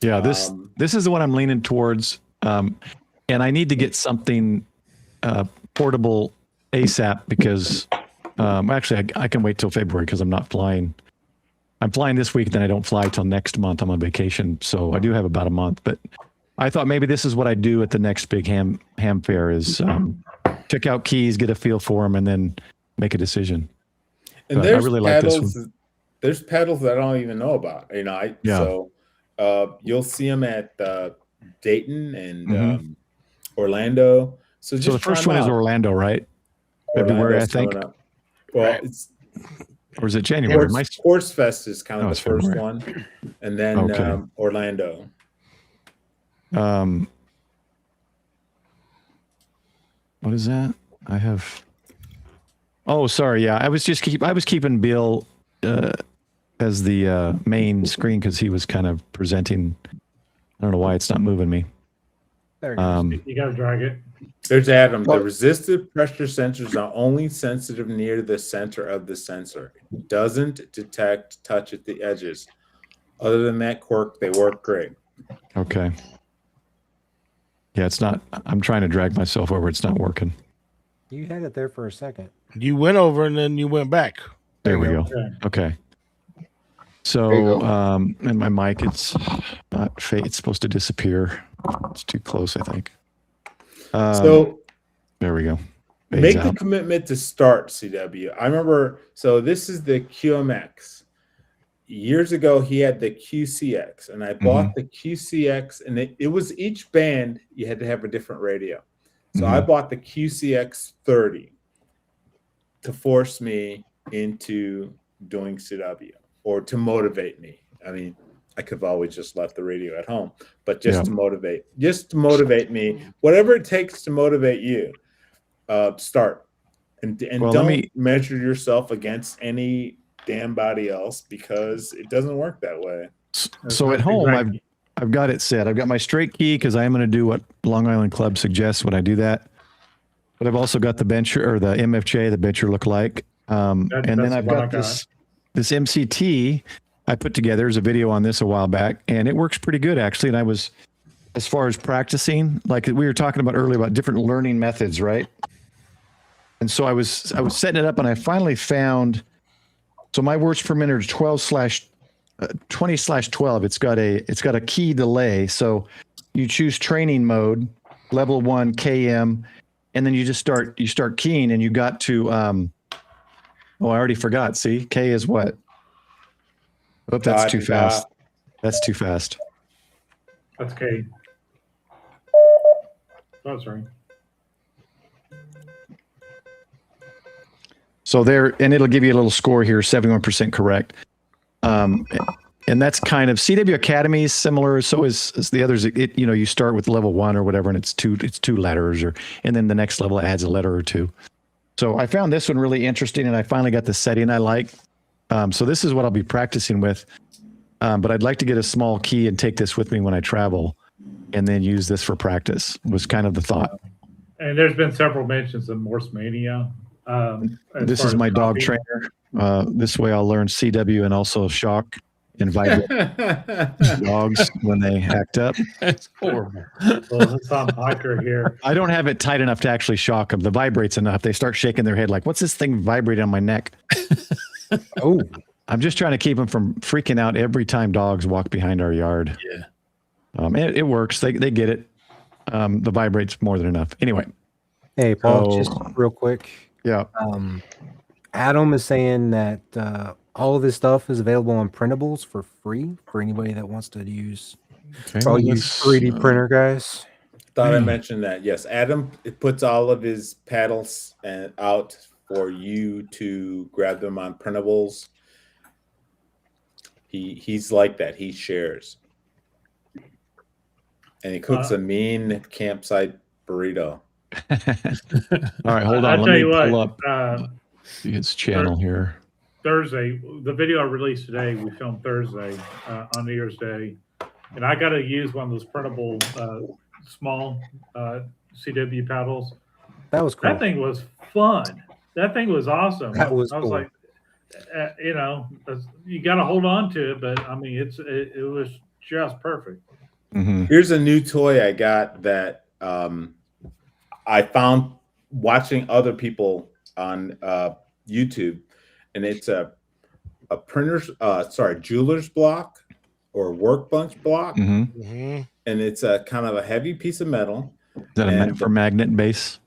yeah, this is the one I'm leaning towards. And I need to get something portable ASAP because actually I can wait till February because I'm not flying. I'm flying this week, then I don't fly till next month. I'm on vacation, so I do have about a month. But I thought maybe this is what I do at the next big ham fair is check out keys, get a feel for them, and then make a decision. And I really like this one. There's paddles that I don't even know about. You know, so you'll see them at Dayton and Orlando. So the first one is Orlando, right? February, I think. Well, it's. Or is it January? Sports Fest is kind of the first one, and then Orlando. What is that? I have. Oh, sorry. Yeah, I was keeping Bill as the main screen because he was kind of presenting. I don't know why it's not moving me. There you You got to drag it. There's Adam. The resistive pressure sensors are only sensitive near the center of the sensor. It doesn't detect touch at the edges. Other than that quirk, they work great. Okay. Yeah, it's not. I'm trying to drag myself over. It's not working. You had it there for a second. You went over and then you went back. There we go. Okay. Okay. So, and my mic, it's not it's supposed to disappear. It's too close, I think. So there we go. Make the commitment to start CW. I remember, so this is the QMX. Years ago, he had the QCX, and I bought the QCX, and it was each band, you had to have a different radio. So I bought the QCX 30 to force me into doing CW or to motivate me. I mean, I could have always just left the radio at home, but just to motivate me, whatever it takes to motivate you, start. And don't measure yourself against any damn body else, because it doesn't work that way. So at home, I've got it set. I've got my straight key because I am going to do what Long Island Club suggests when I do that. But I've also got the bencher, or the MFJ, the bencher look-alike. And then I've got this MCT I put together. There's a video on this a while back, and it works pretty good, actually. And I was, as far as practicing, like we were talking about earlier about different learning methods, right? And so I was setting it up, and I finally found, so my words per minute are 20/12. It's got a key delay. So you choose training mode, level 1 KM, and then you just start keying, and you got to I already forgot. See, K is what? Oh, that's too fast. That's too fast. That's K. Oh, sorry. So there, and it'll give you a little score here, 71% correct. And that's kind of CW Academy is similar. So is the others. You start with level 1 or whatever, and it's two letters, and then the next level adds a letter or two. So I found this one really interesting, and I finally got the setting I like. So this is what I'll be practicing with. But I'd like to get a small key and take this with me when I travel, and then use this for practice. Was kind of the thought. And there's been several mentions of Morse Mania. This is my dog trainer. This way I'll learn CW and also shock and vibrate dogs when they act up. That's horrible. Well, it's on Hiker here. I don't have it tight enough to actually shock them. The vibrates enough. They start shaking their head like, what's this thing vibrating on my neck? Oh, I'm just trying to keep them from freaking out every time dogs walk behind our yard. Yeah. It works. They get it. The vibrates more than enough. Anyway. Hey, Paul, just real quick. Yeah. Adam is saying that all of this stuff is available on printables for free for anybody that wants to use. Okay, all you 3D printer guys. Thought I mentioned that. Yes, Adam, it puts all of his paddles out for you to grab them on printables. He's like that. He shares, and he cooks a mean campsite burrito. All right, hold on. I'll tell you what. Pull up his channel here. Thursday, the video I released today, we filmed Thursday on New Year's Day, and I got to use one of those printable small CW paddles. That was cool. That thing was fun. That thing was awesome. That was I was cool. like, you got to hold on to it, but I mean, it was just perfect. Mm-hmm. Here's a new toy I got that I found watching other people on YouTube, and it's a jeweler's block or workbench block, Mm-hmm. and it's a kind of a heavy piece of metal. Is that for magnet base?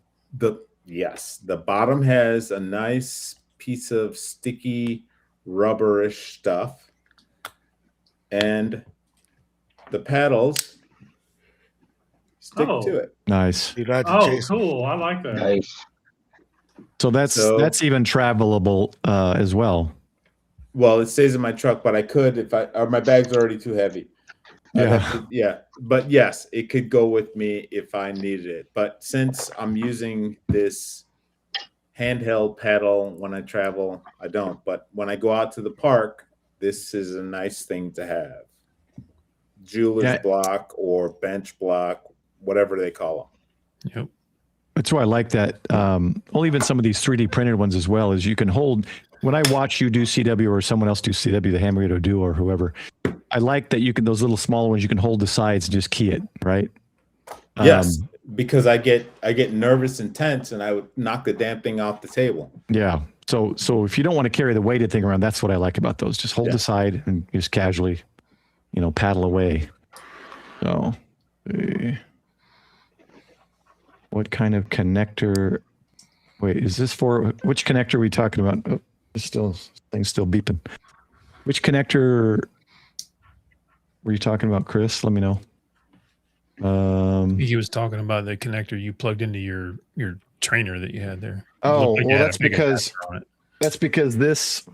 Yes, the bottom has a nice piece of sticky rubberish stuff, and the paddles stick to it. Nice. Cool. I like that. Nice. So that's even travelable as well. Well, it stays in my truck, but I could or my bag's already too heavy. Yeah. But yes, it could go with me if I needed it. But since I'm using this handheld paddle when I travel, I don't. But when I go out to the park, this is a nice thing to have. Jeweler's block or bench block, whatever they call them. Yep. That's why I like that. Well, even some of these 3D printed ones as well, is you can hold. When I watch you do CW or someone else do CW, the Ham Radio Duo or whoever, I like that you can, those little smaller ones, you can hold the sides and just key it, right? Yes. because I get nervous and tense, and I would knock the damn thing off the table. Yeah. So if you don't want to carry the weighted thing around, that's what I like about those. Just hold the side and just casually, paddle away. So, what kind of connector? Wait, is this for which connector are we talking about? Oh, thing's still beeping. Which connector were you talking about, Chris? Let me know. He was talking about the connector you plugged into your trainer that you had there. Oh, well, that's because this.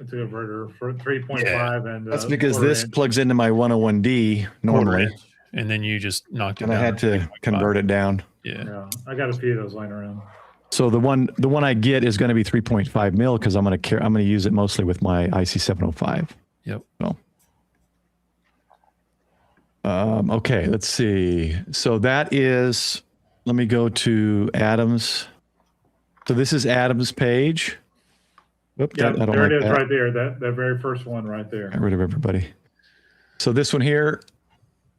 It's a converter for 3.5 and that's because this plugs into my 101D normally, and then you just knocked it and down. I had to convert it down. Yeah, I got a few of those lying around. So the one I get is going to be 3.5 mil because I'm going to use it mostly with my IC705. Yep. So. Okay, let's see. So that is, let me go to Adam's. So this is Adam's page. Whoop, Yeah, there it is right there. That very first one right there. Got rid of everybody. So this one here.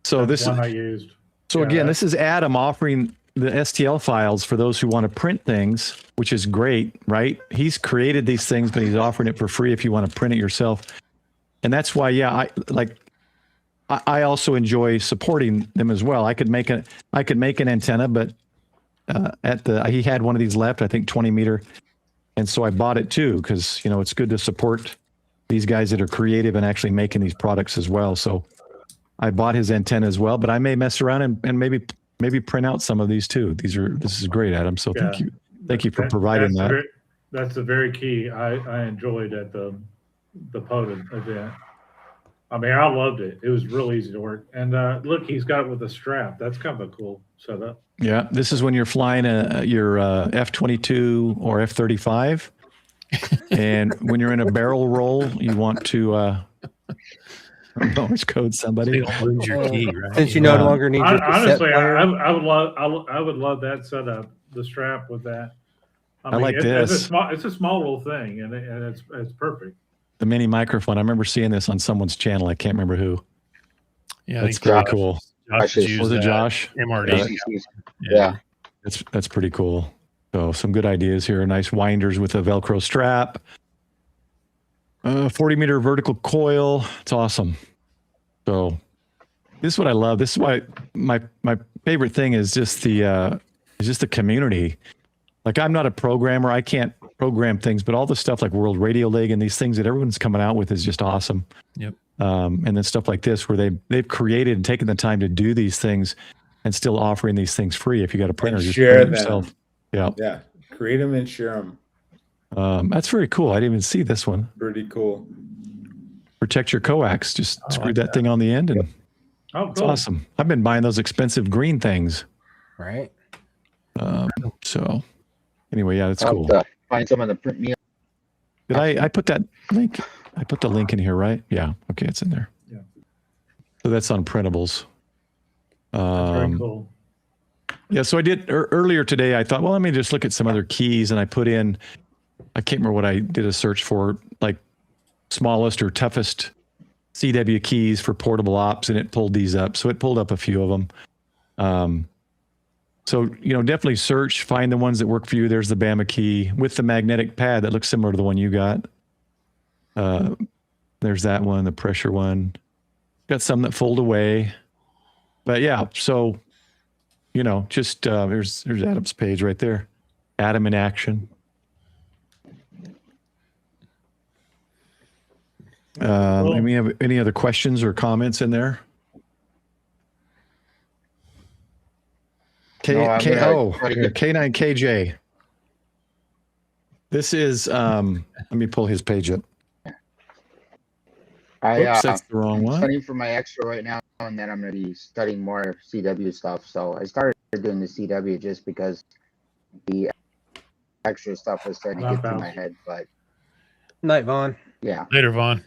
So That's this one is, I used. so again, this is Adam offering the STL files for those who want to print things, which is great, right? He's created these things, but he's offering it for free if you want to print it yourself. And that's why, I also enjoy supporting them as well. I could make an antenna, but he had one of these left, I think 20 meter. And so I bought it too, because, it's good to support these guys that are creative and actually making these products as well. So I bought his antenna as well, but I may mess around and maybe print out some of these too. This is great, Adam. So thank you for providing that. That's the very key I enjoyed at the POTA event. I mean, I loved it. It was real easy to work. And look, he's got it with a strap. That's kind of a cool setup. Yeah, this is when you're flying your F-22 or F-35. And when you're in a barrel roll, you want to Morse code somebody. So you don't lose your key, right? Since you no longer need your honestly, player. I would love that setup, the strap with that. I like this. It's a small little thing, and it's perfect. The mini microphone. I remember seeing this on someone's channel. I can't remember who. Yeah, that's very cool. Was it Josh? MRD. Yeah. That's pretty cool. So some good ideas here. Nice winders with a Velcro strap. 40 meter vertical coil. It's awesome. So this is what I love. This is why my favorite thing is just the community. Like, I'm not a programmer. I can't program things, but all the stuff like World Radio League and these things that everyone's coming out with is just awesome. Yep. And then stuff like this where they've created and taken the time to do these things and still offering these things free. If you got a printer, just share print them. yourself. Yeah. Yeah. Create them and share them. That's very cool. I didn't even see this one. Pretty cool. Protect your coax. Just screw that thing on the end, and it's awesome. I've been buying those expensive green things. Right. So anyway, yeah, that's I'll cool. have to find someone to print me. Did I put that link? I put the link in here, right? Yeah. Okay, it's in there. Yeah. So that's on printables. Very cool. Yeah, so I did earlier today. I thought, well, let me just look at some other keys, and I put in. I can't remember what I did a search for, like smallest or toughest CW keys for portable ops, and it pulled these up. So it pulled up a few of them. So, definitely search, find the ones that work for you. There's the Bama key with the magnetic pad that looks similar to the one you got. There's that one, the pressure one. Got some that fold away. But yeah, so, just there's Adam's page right there. Adam in action. We have any other questions or comments in there? K9KJ. This is let me pull his page up. Oops, that's the wrong one. Studying for my extra right now, and then I'm going to be studying more CW stuff. So I started doing the CW just because the extra stuff was starting to get to my head. But night, Vaughn. Yeah. Later, Vaughn.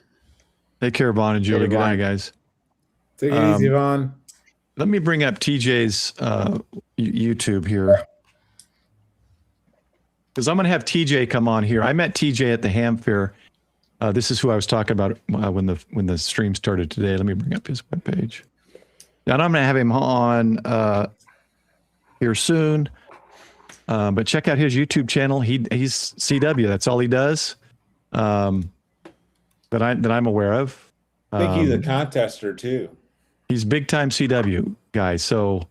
Take care, Vaughn and Julie. Good night, guys. Take it easy, Vaughn. Let me bring up TJ's YouTube here, because I'm going to have TJ come on here. I met TJ at the Ham Fair. This is who I was talking about when the stream started today. Let me bring up his webpage. And I'm going to have him on here soon. But check out his YouTube channel. He's CW. That's all he does. That I'm aware of. I think he's a contester too. He's big time CW guy. So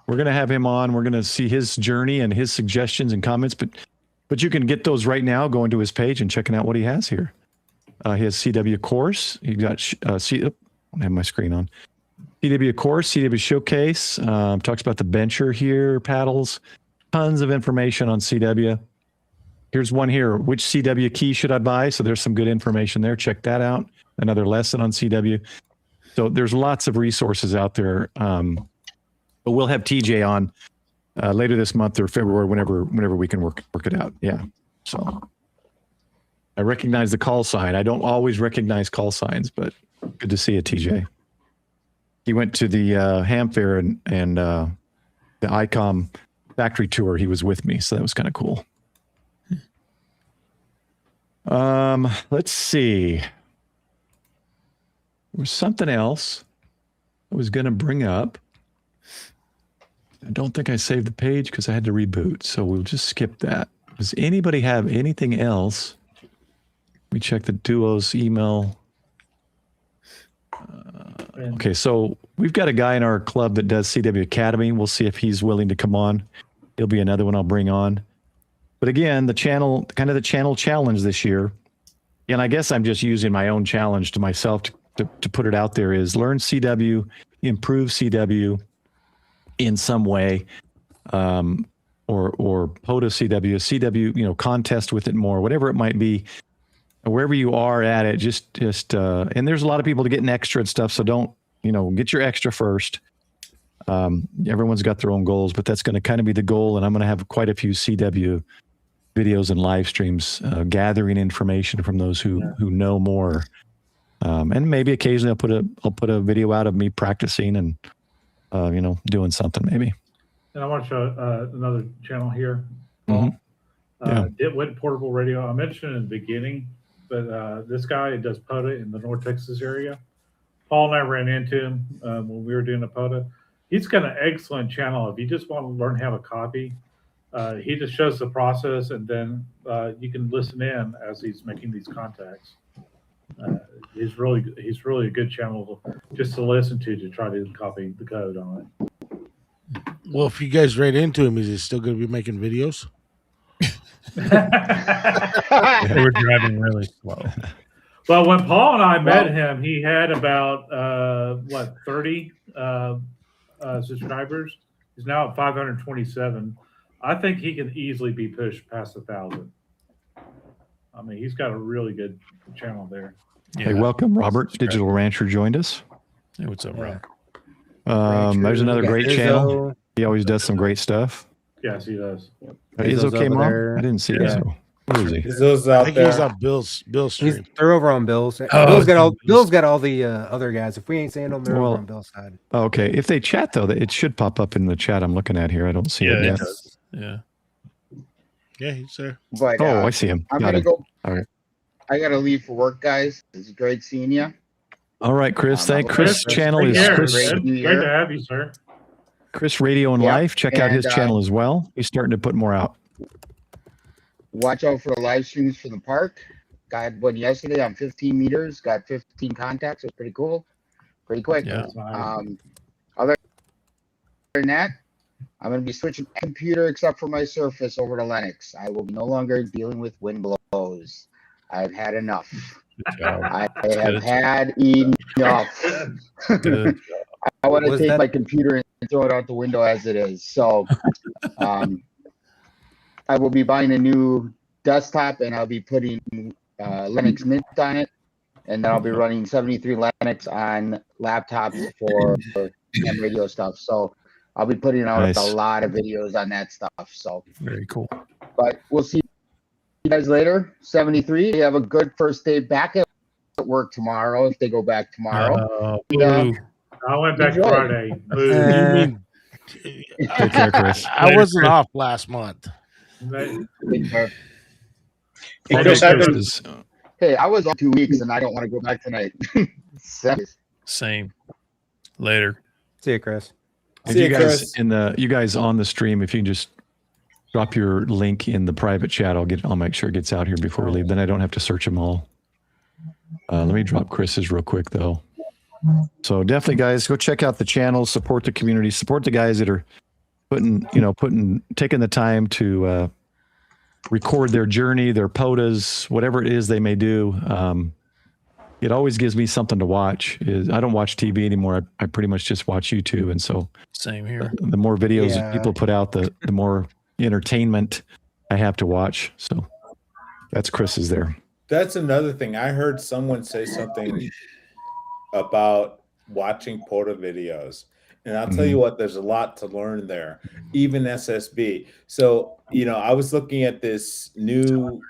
we're gonna have him on. We're gonna see his journey and his suggestions and comments. But you can get those right now. Going to his page and checking out what he has here. He has CW course. He got I don't have my screen on. CW course, CW showcase. Talks about the bencher here, paddles. Tons of information on CW. Here's one here. Which CW key should I buy? So there's some good information there. Check that out. Another lesson on CW. So there's lots of resources out there. But we'll have TJ on later this month or February, whenever we can work it out. Yeah. So I recognize the call sign. I don't always recognize call signs, but good to see you, TJ. He went to the Ham Fair and the ICOM factory tour. He was with me, so that was kind of cool. Let's see. There was something else I was going to bring up. I don't think I saved the page because I had to reboot, so we'll just skip that. Does anybody have anything else? Let me check the duo's email. Okay, so we've got a guy in our club that does CW Academy. We'll see if he's willing to come on. He'll be another one I'll bring on. But again, the channel challenge this year, and I guess I'm just using my own challenge to myself to put it out there, is learn CW, improve CW in some way, or POTA CW, contest with it more, whatever it might be. Wherever you are at it, just and there's a lot of people to get an extra and stuff, so don't, get your extra first. Everyone's got their own goals, but that's going to kind of be the goal, and I'm going to have quite a few CW videos and live streams gathering information from those who know more. And maybe occasionally I'll put a video out of me practicing and doing something maybe. And I want to show another channel here. Mm-hmm. Ditwit Portable Radio. I mentioned in the beginning, but this guy does POTA in the North Texas area. Paul and I ran into him when we were doing a POTA. He's got an excellent channel. If you just want to learn how to copy, he just shows the process, and then you can listen in as he's making these contacts. He's really a good channel just to listen to try to copy the code on it. Well, if you guys ran into him, is he still going to be making videos? They were driving really slow. Well, when Paul and I met him, he had about 30 subscribers. He's now at 527. I think he can easily be pushed past 1,000. I mean, he's got a really good channel there. Yeah. Hey, welcome, Robert. Digital Rancher joined us. Hey, what's up, Rob? There's another great channel. He always does some great stuff. Yes, he does. He's okay, Mom? I didn't see it. So. Where is he? I think he's on Bill's stream. They're over on Bill's. Bill's got all the other guys. If we ain't saying them, they're over on Bill's side. Okay. If they chat though, it should pop up in the chat I'm looking at here. I don't see it yet. Does. Yeah, he's there. But I see him. I'm gonna go. All right. I gotta leave for work, guys. It's great seeing you. All right, Chris. Chris' channel is Chris. Great to have you, sir. Chris Radio and Life. Check out his channel as well. He's starting to put more out. Watch out for the live streams from the park. Got one yesterday on 15 meters. Got 15 contacts. It was pretty cool. Pretty quick. Yeah. Other than that, I'm going to be switching computer except for my Surface over to Linux. I will be no longer dealing with wind blows. I've had enough. I have had enough. I want to take my computer and throw it out the window as it is. So I will be buying a new desktop, and I'll be putting Linux Mint on it, and then I'll be running 73 Linux on laptops for ham radio stuff. So I'll be putting out a lot of videos on that stuff. So very cool. But we'll see you guys later. 73. You have a good first day back at work tomorrow. If they go back tomorrow, I went back Friday. Take care, Chris. I wasn't off last month. Hey, I was on 2 weeks, and I don't want to go back tonight. Same. Later. See you, Chris. If See you you, guys Chris. you guys on the stream, if you can just drop your link in the private chat, I'll make sure it gets out here before we leave. Then I don't have to search them all. Let me drop Chris's real quick though. So definitely, guys, go check out the channel, support the community, support the guys that are taking the time to record their journey, their POTAs, whatever it is they may do. It always gives me something to watch. I don't watch TV anymore. I pretty much just watch YouTube. And so same here. The more videos that people put out, the more entertainment I have to watch. So that's Chris's there. That's another thing. I heard someone say something about watching POTA videos. And I'll tell you what, there's a lot to learn there, even SSB. So, I was looking at this new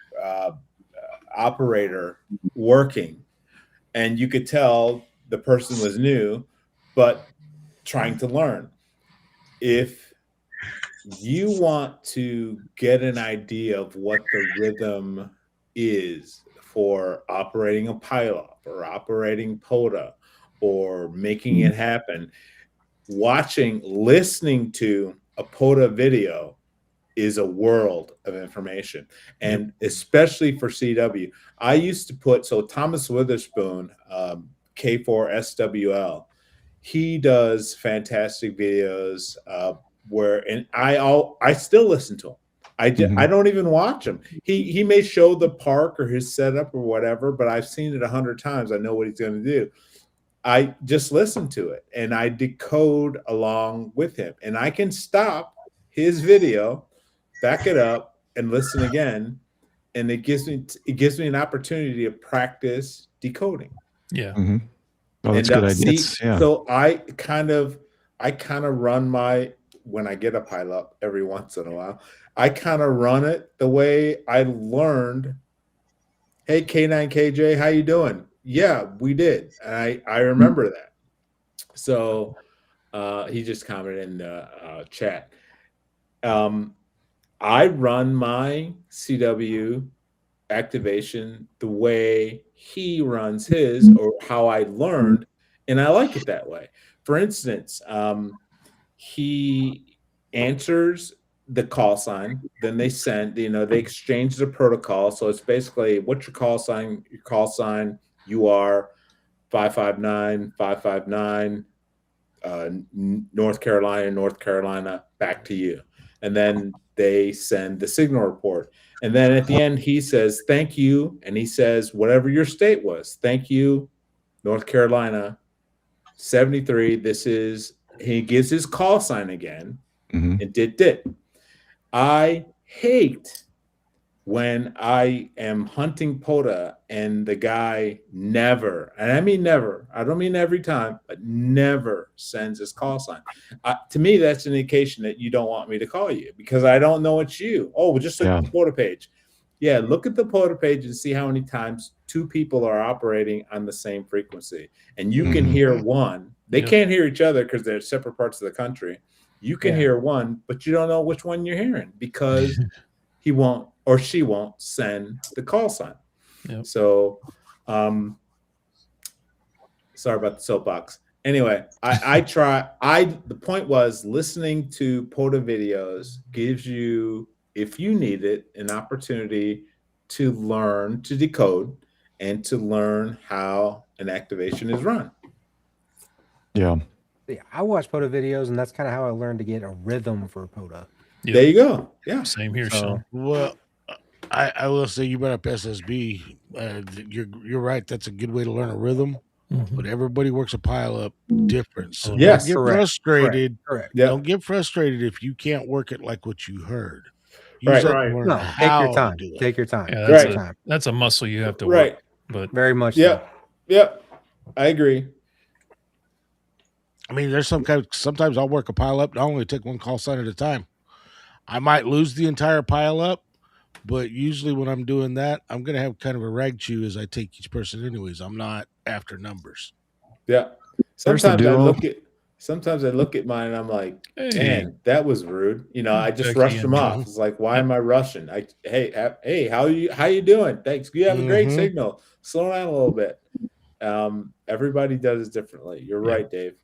operator working, and you could tell the person was new, but trying to learn. If you want to get an idea of what the rhythm is for operating a pilot or operating POTA or making it happen, listening to a POTA video is a world of information. And especially for CW, I used to put, Thomas Witherspoon, K4SWL, he does fantastic videos and I still listen to him. I don't even watch him. He may show the park or his setup or whatever, but I've seen it 100 times. I know what he's going to do. I just listen to it and I decode along with him, and I can stop his video, back it up, and listen again, and it gives me an opportunity to practice decoding. Yeah. Oh, that's good idea. So I kind of run when I get a pile up every once in a while, I kind of run it the way I learned. Hey, K9KJ, how you doing? Yeah, we did. I remember that. So he just commented in the chat. I run my CW activation the way he runs his, or how I learned, and I like it that way. For instance, he answers the call sign, then they send, they exchange the protocol. So it's basically, what's your call sign? Your call sign, you are 559, North Carolina, back to you. And then they send the signal report. And then at the end, he says, thank you. And he says, whatever your state was, thank you, North Carolina, 73. He gives his call sign again, and did. I hate when I am hunting POTA and the guy never, and I mean never, I don't mean every time, but never sends his call sign. To me, that's an indication that you don't want me to call you because I don't know it's you. Oh, just look at the POTA page. Yeah, look at the POTA page and see how many times two people are operating on the same frequency. And you can hear one. They can't hear each other because they're separate parts of the country. You can hear one, but you don't know which one you're hearing because he won't or she won't send the call sign. So sorry about the soapbox. Anyway, the point was, listening to POTA videos gives you, if you need it, an opportunity to learn to decode and to learn how an activation is run. Yeah, I watch POTA videos, and that's kind of how I learned to get a rhythm for POTA. Yep. There you go. Yeah. Same here, Sean. Well, I will say, you brought up SSB. You're right. That's a good way to learn a rhythm. But everybody works a pile up different. So yes, don't get frustrated. Correct. Yep. Don't get frustrated if you can't work it like what you heard. Right. Learn No, how take your time. to do it. Take your time. Yeah, that's a muscle you have to work. But very much. Yep. Yep. I agree. I mean, there's sometimes I'll work a pile up. I only take one call sign at a time. I might lose the entire pile up, but usually when I'm doing that, I'm going to have kind of a rag chew as I take each person anyways. I'm not after numbers. Yeah. Sometimes I look at mine and I'm like, man, that was rude. I just rushed them off. It's like, why am I rushing? Hey, how you doing? Thanks. You have a great signal. Slow down a little bit. Everybody does it differently. You're right, Dave.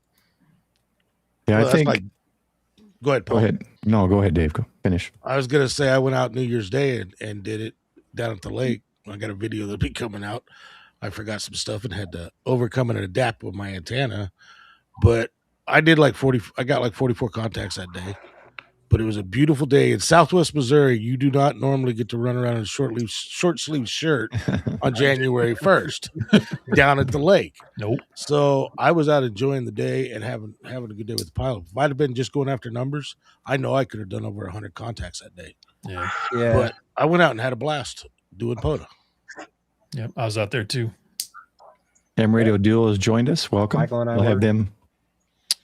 Yeah, well, I think like Go ahead, Paul. Go ahead. No, go ahead, Dave. Go finish. I was gonna say I went out New Year's Day and did it down at the lake. I got a video that'll be coming out. I forgot some stuff and had to overcome and adapt with my antenna. But I did like 40. I got like 44 contacts that day. But it was a beautiful day in Southwest Missouri. You do not normally get to run around in a short sleeve shirt on January 1st down at the lake. Nope. So I was out enjoying the day and having a good day with the pilot. If I'd have been just going after numbers, I know I could have done over 100 contacts that day. Yeah. But I went out and had a blast doing POTA. Yep. I was out there too. Ham Radio Duo has joined us. Welcome. Michael and I We'll have were. them.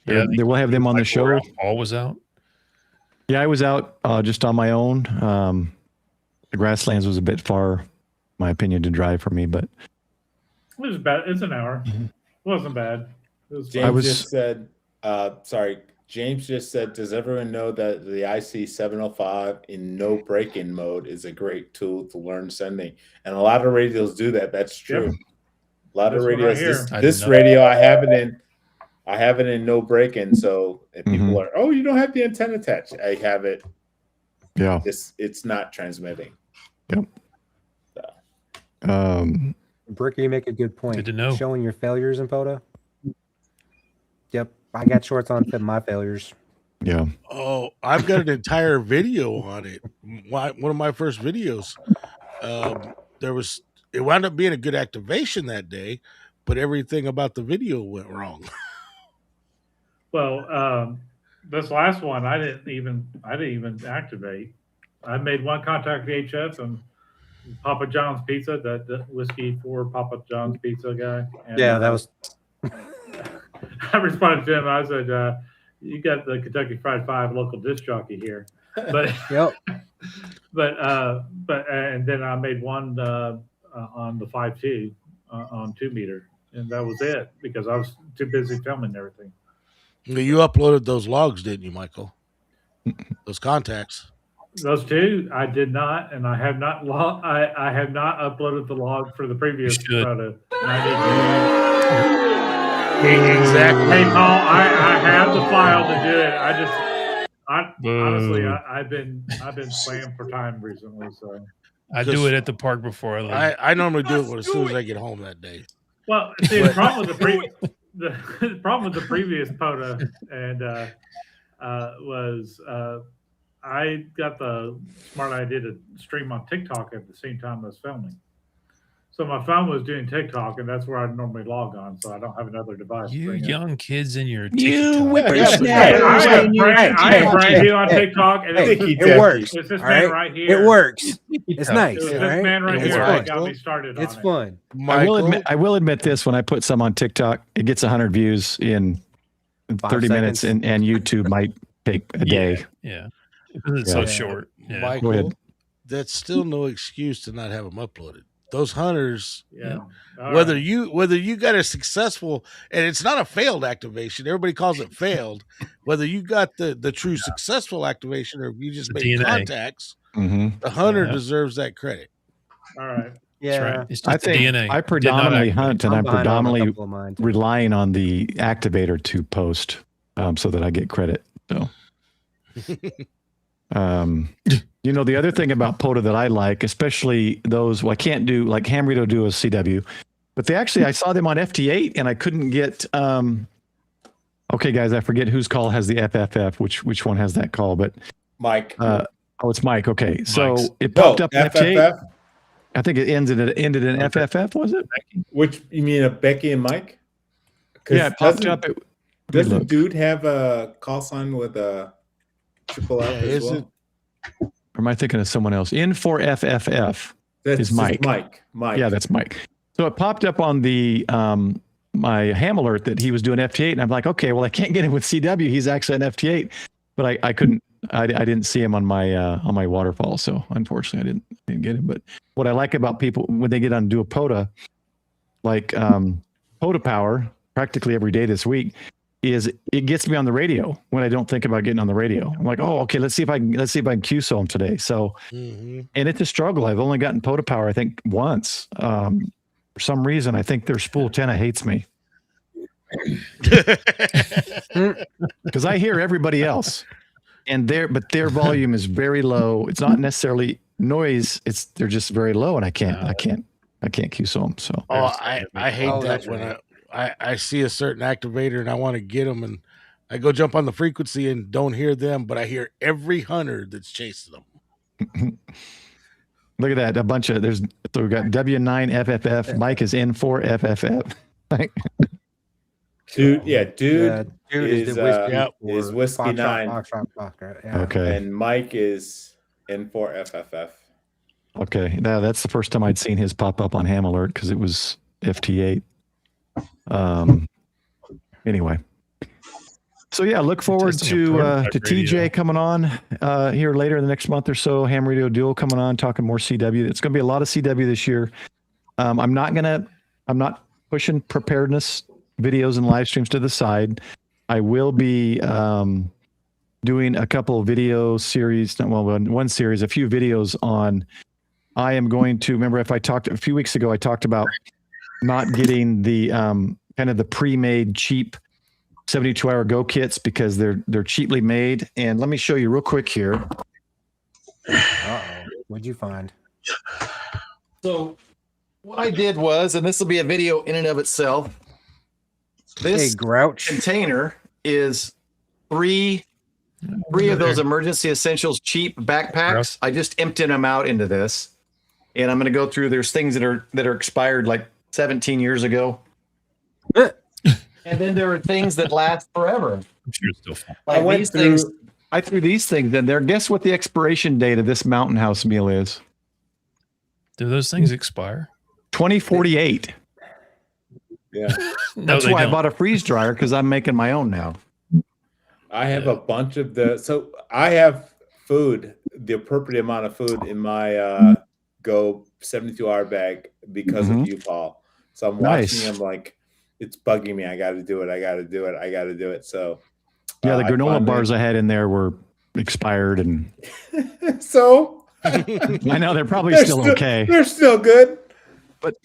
Yeah. We'll have them on the show. Paul was out. Yeah, I was out just on my own. The grasslands was a bit far, my opinion, to drive for me, but It was bad. It's an hour. It wasn't bad. It was James just said, James just said, does everyone know that the IC 705 in no break-in mode is a great tool to learn sending? And a lot of radios do that. That's true. Yep. A lot That's of what I radios. hear. This radio, I have it in no break-in. So if people are, oh, you don't have the antenna attached, I have it. yeah. It's not transmitting. Yep. Bricky, you make a good point. Good to know. Showing your failures in POTA. Yep, I got shorts on fit my failures. Yeah. Oh, I've got an entire video on it. One of my first videos. It wound up being a good activation that day, but everything about the video went wrong. Well, this last one, I didn't even activate. I made one contact VHF and Papa John's Pizza, that whiskey for Papa John's Pizza guy. And, Yeah, that was. I responded to him. I said, "You got the Kentucky Fried Five local disc jockey here," but Yep. and then I made one on the 5.2 on 2 meter, and that was it because I was too busy filming everything. You uploaded those logs, didn't you, Michael? Those contacts. Those two, I did not, and I have not. I have not uploaded the log for the previous photo. Exactly. Hey, Paul, I have the file to do it. Honestly, I've been slammed for time recently, so I do it at the park before I leave. I normally do it as soon as I get home that day. Well, see, the problem with the problem with the previous POTA and was I got the smart idea to stream on TikTok at the same time I was filming. So my phone was doing TikTok, and that's where I normally log on. So I don't have another device. You young kids in your You TikTok. I am brand new on TikTok, and It works. It's this all man right? right here. It works. It's nice. It was all this right? man right It's here fun. that got me started on It's it. fun. Michael, I will admit this: when I put some on TikTok, it gets 100 views in 30 minutes, and YouTube might take a day. Yeah. Because it's so short. Yeah. Go Michael, ahead. that's still no excuse to not have them uploaded. Those hunters, Yeah. All whether right. you got a successful, and it's not a failed activation. Everybody calls it failed. Whether you got the true successful activation or if you just The made DNA. contacts, Mm-hmm. the hunter Yeah. deserves that credit. All right. Yeah. That's right. It's just I the think DNA. I Did not predominantly activate. hunt, and I'm behind on a predominantly couple of mine, too. relying on the activator to post so that I get credit. So, the other thing about POTA that I like, especially those, I can't do like Ham Radio do a CW, but I saw them on FT8 and I couldn't get, okay, guys, I forget whose call has the FFF, which one has that call, but Mike. it's Mike. Okay. So Mike's. it popped up in FT8. FFF. I think it ended in FFF, was it? Which you mean Becky and Mike? 'Cause Yeah, it popped up. Doesn't Dude have a call sign with a triple F as is well? it? Or am I thinking of someone else? In for FFF. That's is just Mike. Mike. Yeah, that's Mike. So it popped up on the my ham alert that he was doing FT8, and I'm like, okay, well, I can't get him with CW. He's actually an FT8, but I couldn't. I didn't see him on my waterfall, so unfortunately, I didn't get him. But what I like about people when they get on do a POTA, like POTA Power, practically every day this week, is it gets me on the radio when I don't think about getting on the radio. I'm like, oh, okay, let's see if I can QSO him today. So, and it's a struggle. I've only gotten POTA Power, I think, once. For some reason, I think their spool antenna hates me because I hear everybody else. and their volume is very low. It's not necessarily noise. They're just very low, and I can't QSO them. So I hate that when I see a certain activator and I want to get them, and I go jump on the frequency and don't hear them, but I hear every hunter that's chasing them. Look at that. A bunch of so we've got W9 FFF. Mike is N4 FFF. Dude dude is Whiskey 9. Foxtrot, yeah. Okay. And Mike is N4 FFF. Okay. Now that's the first time I'd seen his pop up on Ham Alert because it was FT8. Anyway. So yeah, look forward to TJ coming on here later in the next month or so. Ham Radio Duel coming on, talking more CW. It's going to be a lot of CW this year. I'm not pushing preparedness videos and live streams to the side. I will be doing a couple of video series. One series, a few videos on. I am going to remember if I talked a few weeks ago. I talked about not getting the kind of the pre-made cheap 72-hour go kits because they're cheaply made. And let me show you real quick here. What'd you find? So what I did was, and this will be a video in and of itself. This Grouch container is three of those emergency essentials cheap backpacks. I just emptied them out into this, and I'm going to go through. There's things that are expired like 17 years ago. And then there are things that last forever. I'm sure it's still fun. Like I threw these things in there. Guess what the expiration date of this Mountain House meal is? Do those things expire? 2048. Yeah. That's why I bought a freeze dryer because I'm making my own now. I have a bunch of so I have food, the appropriate amount of food in my Go 72-hour bag because of you, Paul. So I'm watching. I'm like, it's bugging me. I got to do it. So yeah, the granola bars I had in there were expired, and so I know they're probably still okay. They're still good, but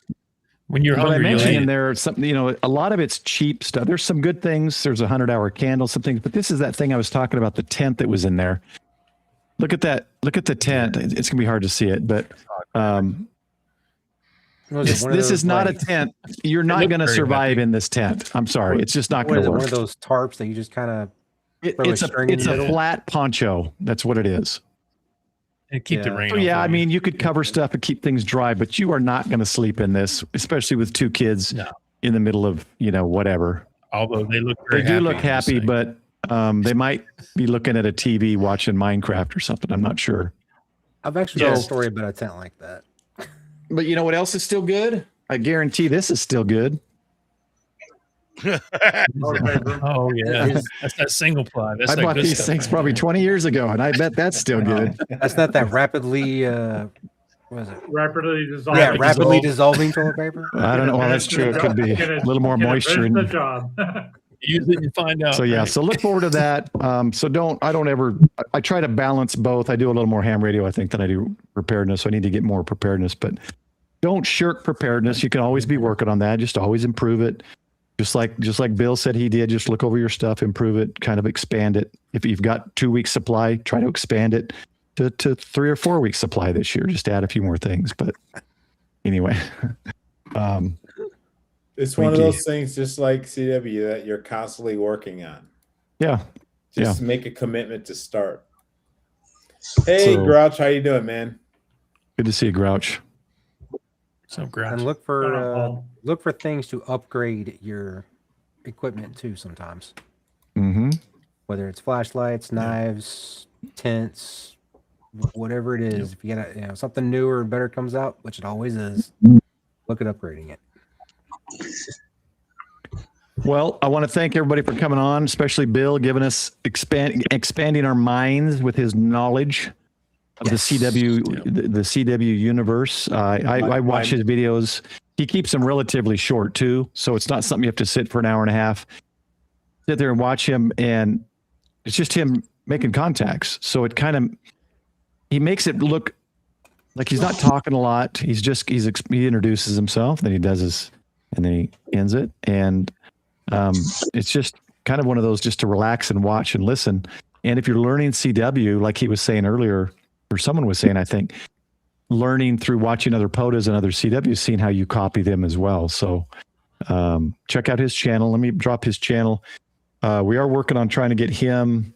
when you're hungry, I mentioned in there something. A lot of it's cheap stuff. There's some good things. There's 100-hour candle, some things, but this is that thing I was talking about. The tent that was in there. Look at that. Look at the tent. It's gonna be hard to see it, but this is not a tent. You're not going to survive in this tent. I'm sorry. It's just not going to work. One of those tarps that you just kind of it's a flat poncho. That's what it is. And keep the rain. So yeah, I mean, you could cover stuff and keep things dry, but you are not going to sleep in this, especially with two kids in the middle of whatever. Although they do look happy, but they might be looking at a TV watching Minecraft or something. I'm not sure. I've actually heard a story about a tent like that. But you know what else is still good? I guarantee this is still good. Oh yeah, that's that single ply. I bought these things probably 20 years ago, and I bet that's still good. That's not that rapidly. What is it? Rapidly dissolving. Yeah, rapidly dissolving toilet paper. I don't know. Well, that's true. It could be a little more moisture. The job. Use it and find out. So yeah, so look forward to that. I try to balance both. I do a little more ham radio, I think, than I do preparedness. So I need to get more preparedness, but don't shirk preparedness. You can always be working on that. Just always improve it. Just like Bill said he did. Just look over your stuff, improve it, kind of expand it. If you've got 2 weeks supply, try to expand it to 3 or 4 weeks supply this year. Just add a few more things. But anyway, it's one of those things, just like CW, that you're constantly working on. Yeah. Just make a commitment to start. Hey, Grouch, how you doing, man? Good to see you, Grouch. So Grouch. And look for things to upgrade your equipment too. Sometimes, whether it's flashlights, knives, tents, whatever it is. If you get something newer or better comes out, which it always is, look at upgrading it. Well, I want to thank everybody for coming on, especially Bill, giving us expanding our minds with his knowledge of the CW universe. I watch his videos. He keeps them relatively short too, so it's not something you have to sit for an hour and a half. Sit there and watch him, and it's just him making contacts. So he makes it look like he's not talking a lot. He introduces himself, then he does and then he ends it, and it's just kind of one of those just to relax and watch and listen. And if you're learning CW, like he was saying earlier, or someone was saying, I think, learning through watching other POTAs and other CWs, seeing how you copy them as well. So check out his channel. Let me drop his channel. We are working on trying to get him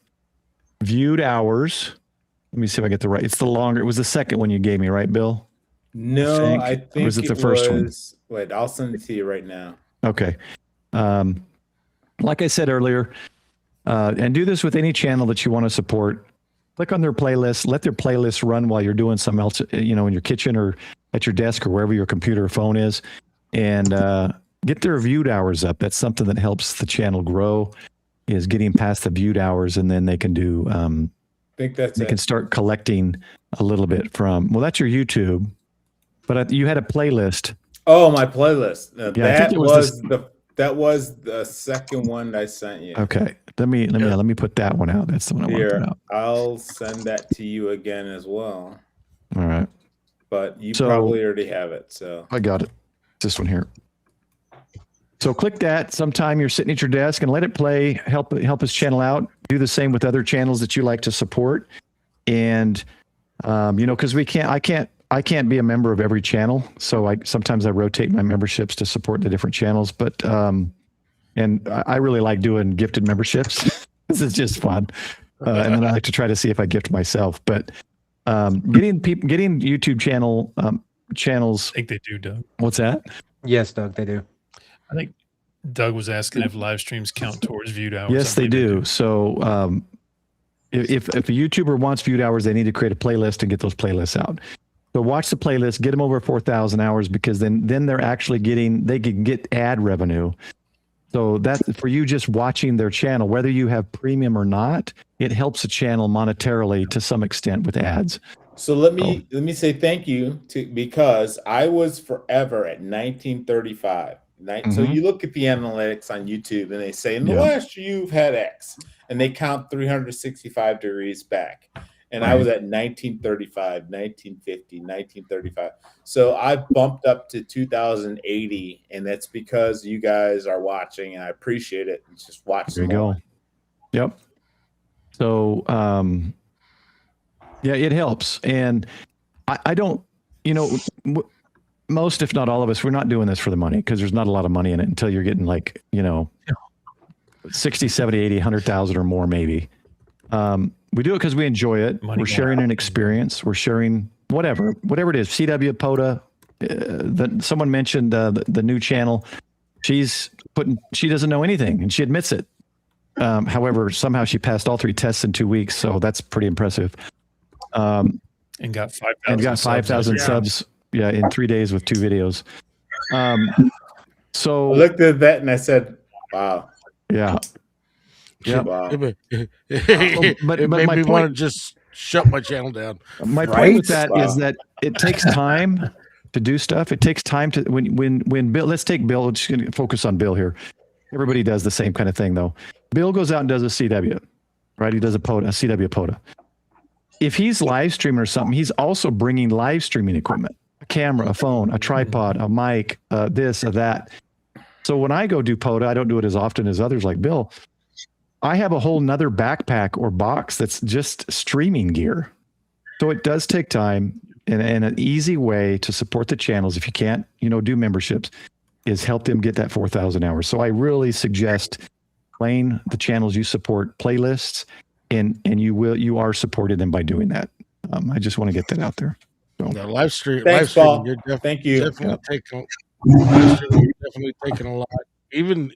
viewed hours. Let me see if I get the right. It's the longer. It was the second one you gave me, right, Bill? No, I think or was it the first one? Wait, I'll send it to you right now. Okay. Like I said earlier, and do this with any channel that you want to support. Click on their playlist. Let their playlist run while you're doing something else, in your kitchen or at your desk or wherever your computer or phone is, and get their viewed hours up. That's something that helps the channel grow. Is getting past the viewed hours, and then they can do. I think they can start collecting a little bit from. Well, that's your YouTube, but you had a playlist. Oh, my playlist. Yeah, that was the second one I sent you. Okay, let me put that one out. That's the one I want to put out. I'll send that to you again as well. All right, but you probably already have it. So I got it. This one here. So click that. Sometime you're sitting at your desk and let it play. Help his channel out. Do the same with other channels that you like to support. And because I can't be a member of every channel. So sometimes I rotate my memberships to support the different channels. But and I really like doing gifted memberships. This is just fun. And then I like to try to see if I gift myself. But getting YouTube channels. I think they do, Doug. What's that? Yes, Doug, they do. I think Doug was asking if live streams count towards viewed hours. Yes, they do. So if a YouTuber wants viewed hours, they need to create a playlist and get those playlists out. So watch the playlist, get them over 4,000 hours, because then they're actually they can get ad revenue. So that's for you just watching their channel, whether you have premium or not, it helps the channel monetarily to some extent with ads. So let me say thank you because I was forever at 1935. So you look at the analytics on YouTube and they say in the last year you've had X, and they count 365 degrees back. And I was at 1935, 1950, 1935. So I bumped up to 2080, and that's because you guys are watching, and I appreciate it. It's just watch. There you go. Yep. So it helps, and I don't, most, if not all of us, we're not doing this for the money, because there's not a lot of money in it until you're getting 60, 70, 80, 100,000 or more, maybe. We do it because we enjoy it. We're sharing an experience. We're sharing whatever it is. CW, POTA. Someone mentioned the new channel. She doesn't know anything, and she admits it. However, somehow she passed all 3 tests in 2 weeks, so that's pretty impressive. And got 5,000 subs. Yeah, in 3 days with 2 videos. So I looked at that and I said, "Wow." Yeah. Yeah. Wow. But but made my me point, want to just shut my channel down. My point with that is that it takes time to do stuff. It takes time to when Bill. Let's take Bill. Just gonna focus on Bill here. Everybody does the same kind of thing though. Bill goes out and does a CW, right? He does a CW POTA. If he's live streaming or something, he's also bringing live streaming equipment, a camera, a phone, a tripod, a mic, this, or that. So when I go do POTA, I don't do it as often as others like Bill. I have a whole nother backpack or box that's just streaming gear. So it does take time, and an easy way to support the channels, if you can't, do memberships, is help them get that 4,000 hours. So I really suggest playing the channels you support playlists, and you are supporting them by doing that. I just want to get that out there. So. The live stream. Thanks, Paul. Thank you. Definitely taking a lot. Even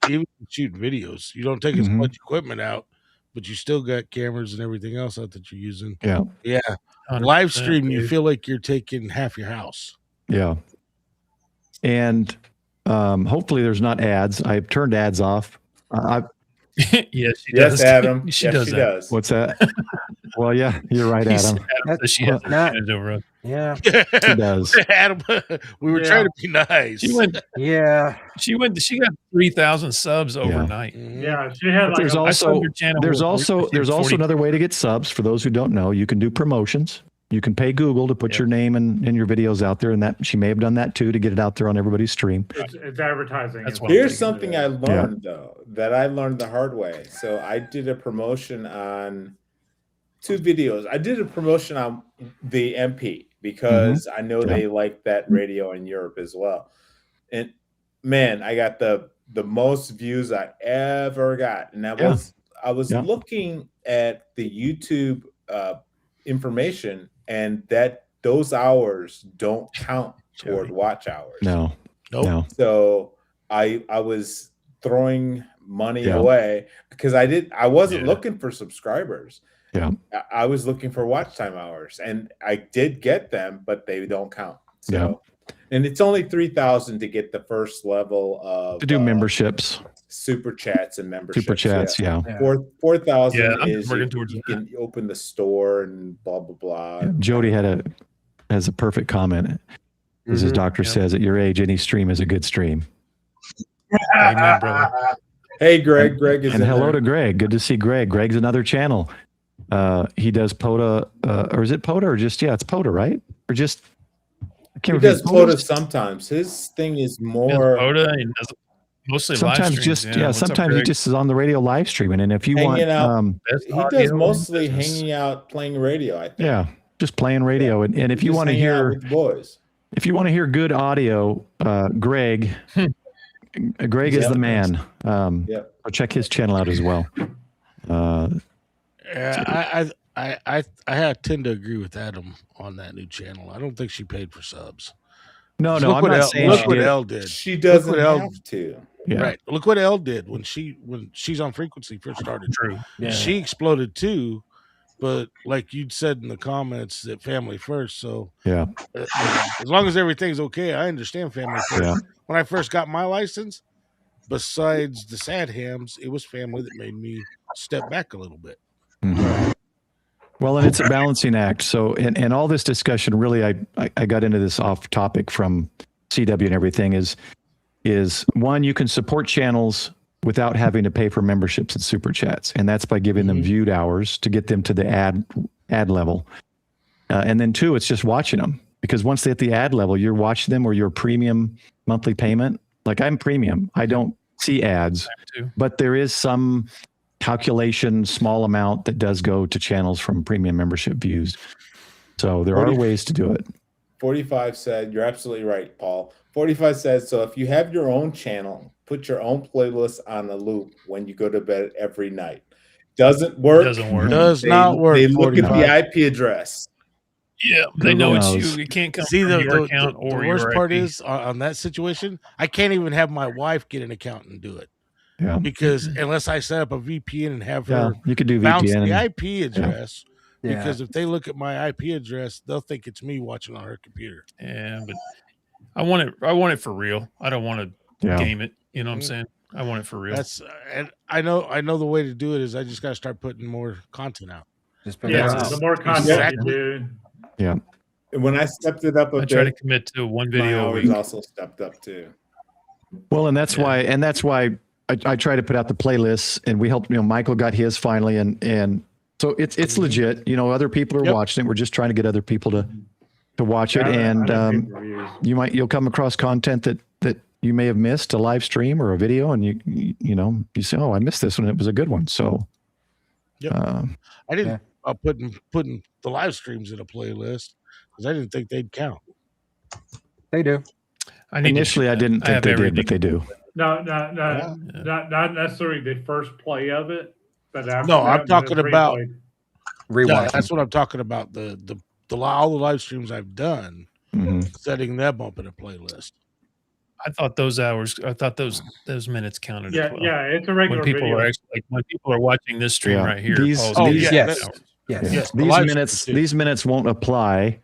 shooting videos, you don't take as much equipment out, but you still got cameras and everything else out that you're using. Yeah. 100%, Live stream, you feel like you're taking half your house. Yeah. And hopefully there's not ads. I've turned ads off. Yes, she does. Adam. She does. What's that? Well, yeah, you're right, Adam. She has over. Yeah, she does. Adam, we were trying to be nice. She went. Yeah, she got 3,000 subs overnight. Yeah, she had. Like there's also another way to get subs. For those who don't know, you can do promotions. You can pay Google to put your name and your videos out there, and that she may have done that too to get it out there on everybody's stream. It's advertising. Here's something I learned though, that I learned the hard way. So I did a promotion on two videos. I did a promotion on the MP because I know they like that radio in Europe as well. And man, I got the most views I ever got, and I was looking at the YouTube information, and that those hours don't count toward watch hours. No. So I was throwing money away because I wasn't looking for subscribers. Yeah. I was looking for watch time hours, and I did get them, but they don't count. So and it's only 3,000 to get the first level of to do memberships, super chats and memberships. Super chats, 4,000 is working towards you can open the store and blah blah blah. Yeah, Jody has a perfect comment. As his doctor says, at your age, any stream is a good stream. Amen, brother. Hey, Greg. Greg is and in hello there. to Greg. Good to see Greg. Greg's another channel. He does POTA, or is it POTA or just it's POTA, right? Or just I can't He remember. does POTA sometimes. His thing is more POTA and does mostly sometimes live streams, just What's up, sometimes he Greg? just is on the radio live streaming, and if you hanging out. Best He audio does in mostly business. hanging out, playing radio. I think. just playing radio, and if you Just want to hanging out hear with the boys. if you want to hear good audio, Greg is the man. Yep. Or check his channel out as well. Yeah, I tend to agree with Adam on that new channel. I don't think she paid for subs. No, Look I'm what not Elle- saying look she what did. Elle did. She doesn't Look what Elle- have to. Yeah. Right. Look what Elle did when she's on frequency first started. True. Yeah. She exploded too, but like you'd said in the comments that family first. So Yeah. as long as everything's okay, I understand family first. Yeah. When I first got my license, besides the sad hams, it was family that made me step back a little bit. Mhm. Well, and it's a balancing act. So, and all this discussion, really, I got into this off topic from CW and everything is one, you can support channels without having to pay for memberships and super chats. And that's by giving them viewed hours to get them to the ad level. And then two, it's just watching them, because once they hit the ad level, you're watching them or your premium monthly payment. Like I'm premium. I don't see ads, but there is some calculation, small amount that does go to channels from premium membership views. So there are ways to do it. 45 said, you're absolutely right, Paul. 45 says, so if you have your own channel, put your own playlist on a loop when you go to bed every night. Doesn't work. Doesn't work. Does not work. They look at 45. the IP address. Yeah, they know it's knows? you. It can't come See, from the your account or worst your part IP. is on that situation, I can't even have my wife get an account and do it Yeah. because unless I set up a VPN and have her You could do bounce VPN. the and- IP address, Yeah. because if they look at my IP address, they'll think it's me watching on her computer. Yeah, but I want it for real. I don't want to Yeah. game it. You know what I'm saying? I want it for real. That's and I know the way to do it is I just got to start putting more content out. Just put Yeah, it out. the more content Exactly. you do, Yeah. And when I stepped it up a I bit, try to commit to one my video a hours week. also stepped up too. Well, and that's why I try to put out the playlists, and we helped, Michael got his finally. And so it's legit, other people are watching it. We're just trying to get other people to watch it. I And, don't do reviews. you'll come across content that you may have missed, a live stream or a video, and you say, oh, I missed this one. It was a good one. So, Yep. I didn't putting the live streams in a playlist because I didn't think they'd count. They do. I need to initially do I that. didn't think have they did, everything. but they do. No, Yeah. not necessarily the first play of it, but after No, I'm that, talking the about- replay. Rewatch. Yeah, that's what I'm talking about. All the live streams I've done, Mhm. setting them up in a playlist. I thought those minutes counted Yeah, as well. yeah, it's a regular When people video. are actually when people are watching this stream Yeah. right here, These- Paul's Oh, getting yes. hours. Yes. Yeah. Yes, the live streams too. These minutes won't apply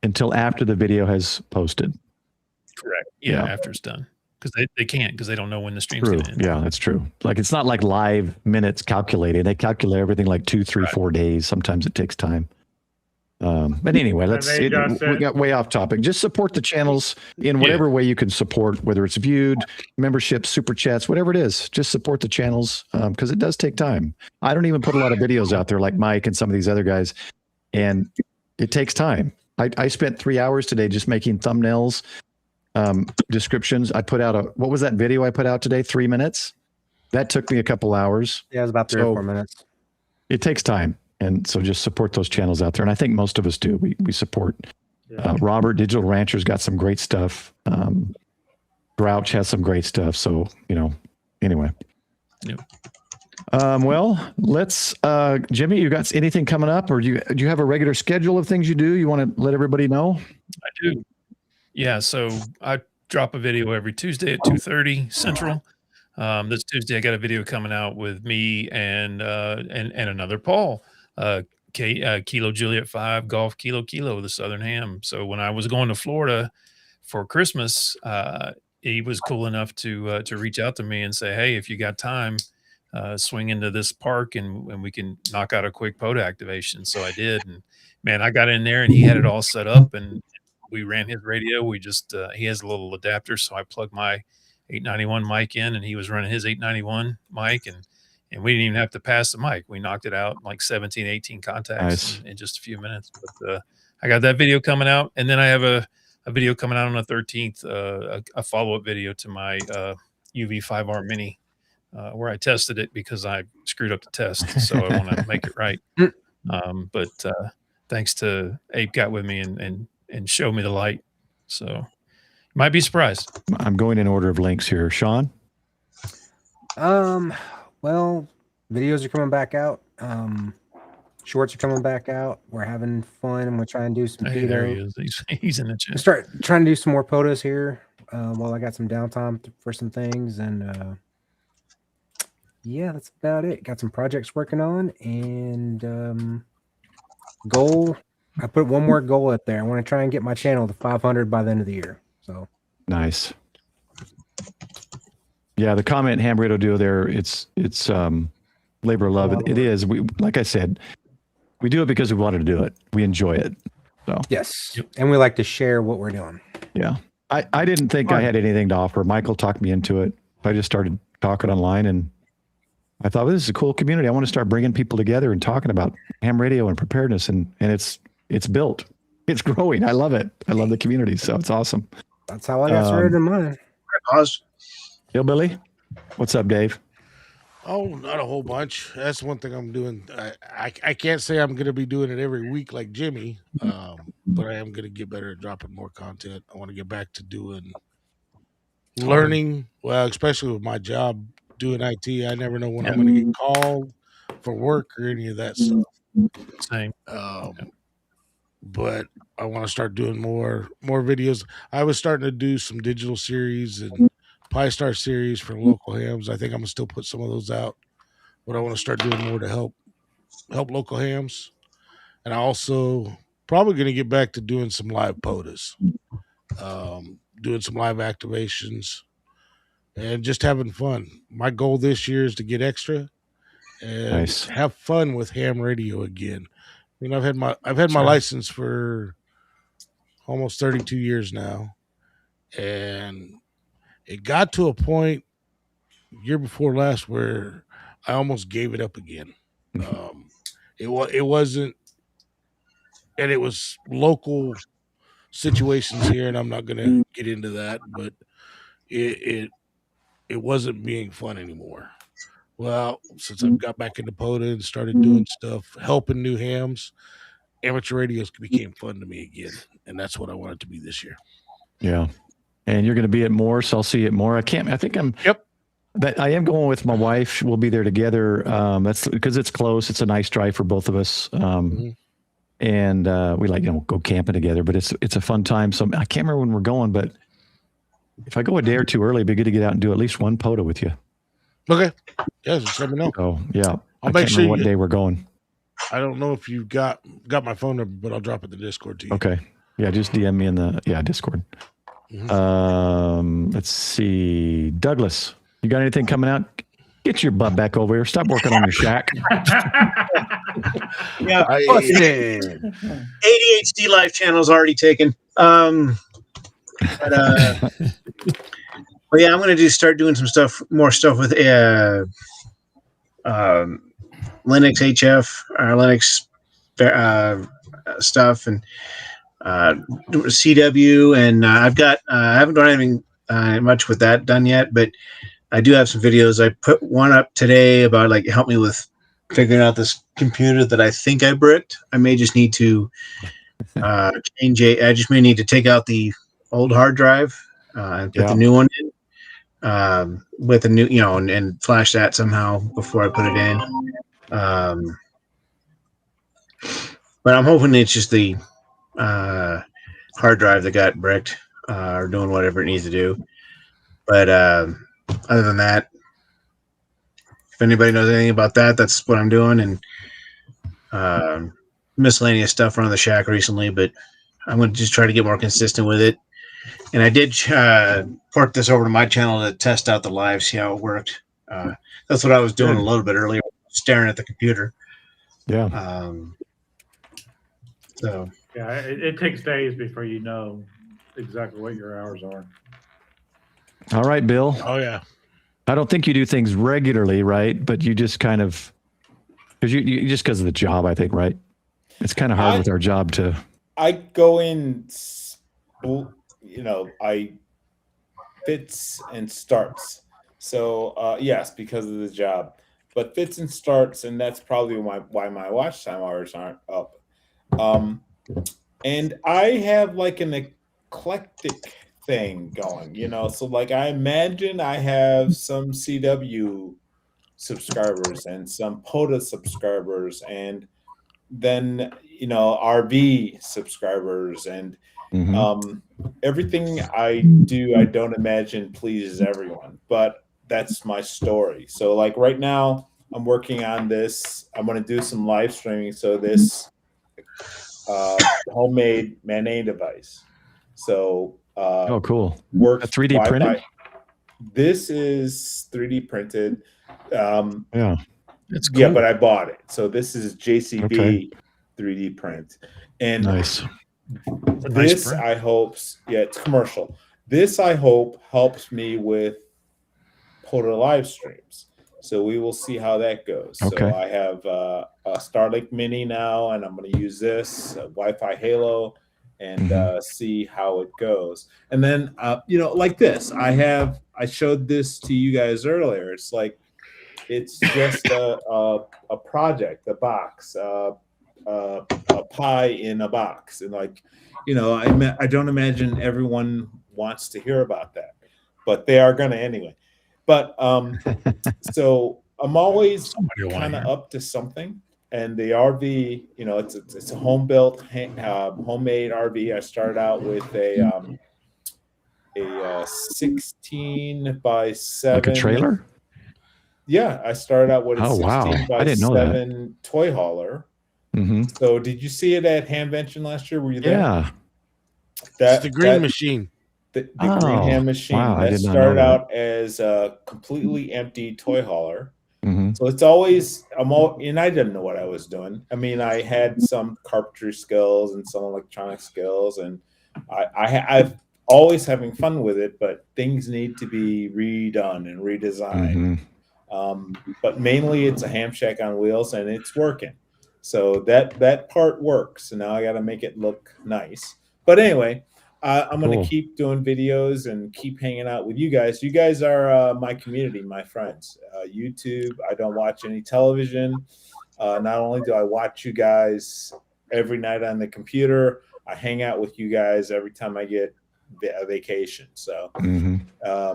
until after the video has posted. Correct. Yeah, Yeah. after it's done. Because they can't, because they don't know when the stream's True. going to end. Yeah, that's true. Like it's not like live minutes calculated. They calculate everything like 2, 3, 4 days. Sometimes it takes time. But anyway, they just we said- got way off topic. Just support the channels in whatever way you can support, whether it's viewed, memberships, super chats, whatever it is. Just support the channels because it does take time. I don't even put a lot of videos out there like Mike and some of these other guys, and it takes time. I spent 3 hours today just making thumbnails, descriptions. I put out what was that video I put out today? 3 minutes. That took me a couple hours. Yeah, it was about 3 or 4 minutes. It takes time. And so just support those channels out there. And I think most of us do. We support Yeah. Robert, Digital Rancher's got some great stuff. Grouch has some great stuff. So, anyway. Yep. Well, let's, Jimmy, you got anything coming up, or do you have a regular schedule of things you do? You want to let everybody know? I do. Yeah. So I drop a video every Tuesday at 2:30 Central. This Tuesday, I got a video coming out with me and another Paul, Kilo Juliet 5 Golf Kilo the Southern Ham. So when I was going to Florida for Christmas, he was cool enough to reach out to me and say, "Hey, if you got time, swing into this park and we can knock out a quick POTA activation." So I did, and man, I got in there and he had it all set up, and we ran his radio. We just he has a little adapter, so I plugged my 891 mic in, and he was running his 891 mic, and we didn't even have to pass the mic. We knocked it out like 17, 18 contacts in just a few minutes. But I got that video coming out, and then I have a video coming out on the 13th, a follow-up video to my UV5R Mini, where I tested it because I screwed up the test, so I want to make it right. But thanks to Ape got with me and showed me the light, so might be surprised. I'm going in order of links here. Sean? Well, videos are coming back out. Shorts are coming back out. We're having fun, and we're trying to do some Hey, there he is. He's in the chat. Start trying to do some more POTAs here while I got some downtime for some things, and yeah, that's about it. Got some projects working on, and goal. I put one more goal up there. I want to try and get my channel to 500 by the end of the year. So nice. Yeah, the comment Ham Radio Duo there, it's labor of love. It is. We, like I said, we do it because we wanted to do it. We enjoy it. So yes, and we like to share what we're doing. Yeah, I didn't think I had anything to offer. Michael talked me into it. I just started talking online, and I thought, well, this is a cool community. I want to start bringing people together and talking about ham radio and preparedness, and it's built. It's growing. I love it. I love the community. So it's awesome. That's how I got started in mine. Hillbilly, what's up, Dave? Oh, not a whole bunch. That's one thing I'm doing. I can't say I'm going to be doing it every week like Jimmy, but I am going to get better at dropping more content. I want to get back to doing learning. Well, especially with my job doing IT, I never know when I'm going to get called for work or any of that stuff. Same. But I want to start doing more videos. I was starting to do some digital series and Pi-Star series for local hams. I think I'm gonna still put some of those out, but I want to start doing more to help local hams. And I also probably gonna get back to doing some live POTAs, doing some live activations, and just having fun. My goal this year is to get extra and have fun with ham radio again. I mean, I've had my license for almost 32 years now, and it got to a point year before last where I almost gave it up again. It wasn't, and it was local situations here, and I'm not going to get into that, but it wasn't being fun anymore. Well, since I've got back into POTA and started doing stuff, helping new hams, amateur radios became fun to me again, and that's what I want it to be this year. Yeah, and you're going to be at more, so I'll see you at more. I think I'm. Yep. But I am going with my wife. We'll be there together. That's because it's close. It's a nice drive for both of us. And we like go camping together. But it's a fun time. So I can't remember when we're going, but if I go a day or two early, it'd be good to get out and do at least one POTA with you. Okay. Yeah, just let me know. Oh yeah, I'll make sure what day we're going. I don't know if you got my phone number, but I'll drop it in the Discord to you. Okay. Yeah, just DM me in the Discord. Let's see. Douglas, you got anything coming out? Get your butt back over here. Stop working on your shack. Yeah. ADHD live channel is already taken. But yeah, I'm going to start doing more stuff with Linux HF, Linux stuff, and CW. And I haven't done anything much with that done yet, but I do have some videos. I put one up today about help me with figuring out this computer that I think I bricked. I may just need to change it. I just may need to take out the old hard drive and put the new one in with a new, and flash that somehow before I put it in. But I'm hoping it's just the hard drive that got bricked or doing whatever it needs to do. But other than that, if anybody knows anything about that, that's what I'm doing. And miscellaneous stuff around the shack recently, but I'm going to just try to get more consistent with it. And I did port this over to my channel to test out the live, see how it worked. That's what I was doing a little bit earlier, staring at the computer. Yeah. So yeah, it takes days before you know exactly what your hours are. All right, Bill. Oh yeah. I don't think you do things regularly, right? But you just kind of, because you just because of the job, I think, right? It's kind of hard with our job to. I go in, I fits and starts. So yes, because of the job, but fits and starts, and that's probably why my watch time hours aren't up. And I have like an eclectic thing going, so like I imagine I have some CW subscribers and some POTA subscribers and then RV subscribers and everything I do I don't imagine pleases everyone, but that's my story. So like right now I'm working on this. I'm going to do some live streaming, so this homemade Manet device. So oh, cool. Works a 3D printed? This is 3D printed. Yeah. It's cool. Yeah, but I bought it. So this is JCB 3D print. And nice. This I hope, it's commercial. This I hope helps me with POTA live streams. So we will see how that goes. Okay. So I have a Starlink Mini now, and I'm going to use this Wi-Fi Halo and see how it goes. And then, like this, I showed this to you guys earlier. It's like, it's just a project, a box, a pie in a box. And like, I don't imagine everyone wants to hear about that, but they are going to anyway. But so I'm always kind of up to something. And the RV, it's a home-built, homemade RV. I started out with a 16 by 7. Like a trailer? Yeah, I started out with a 16 by I didn't know 7 toy hauler. So did you see it at Hamvention last year? Were you there? Yeah. It's the green machine. The green ham machine. Wow, that started out as a completely empty toy hauler. So it's always, and I didn't know what I was doing. I mean, I had some carpentry skills and some electronic skills, and I've always having fun with it, but things need to be redone and redesigned. But mainly it's a ham shack on wheels, and it's working. So that part works. And now I got to make it look nice. But anyway, I'm going to keep doing videos and keep hanging out with you guys. You guys are my community, my friends. YouTube, I don't watch any television. Not only do I watch you guys every night on the computer, I hang out with you guys every time I get a vacation. So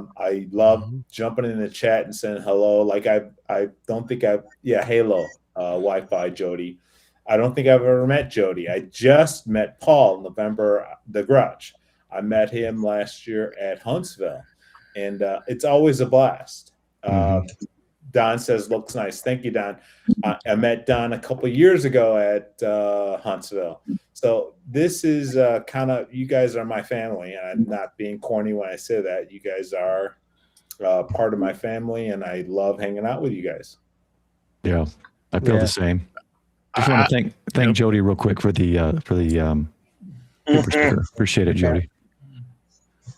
I love jumping in the chat and saying hello. Like I don't think Halo Wi-Fi Jody. I don't think I've ever met Jody. I just met Paul in November, the Grudge. I met him last year at Huntsville, and it's always a blast. Don says, looks nice. Thank you, Don. I met Don a couple of years ago at Huntsville. So this is kind of, you guys are my family, and I'm not being corny when I say that. You guys are part of my family, and I love hanging out with you guys. Yeah, I feel the same. Just want to thank Jody real quick for the super sticker. Appreciate it, Jody.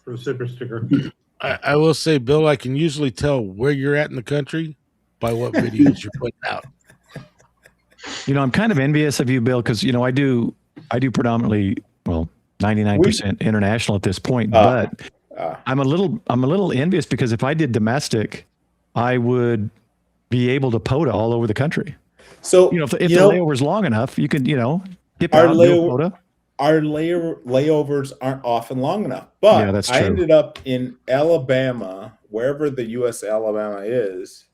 For the super sticker. I will say, Bill, I can usually tell where you're at in the country by what videos you're putting out. I'm kind of envious of you, Bill, because I do predominantly 99% international at this point, but I'm a little envious because if I did domestic, I would be able to POTA all over the country. So if the layover's long enough, you could, dip our out, do a POTA. Our layovers aren't often long enough. But Yeah, that's I true. ended up in Alabama, wherever the U.S. Alabama is.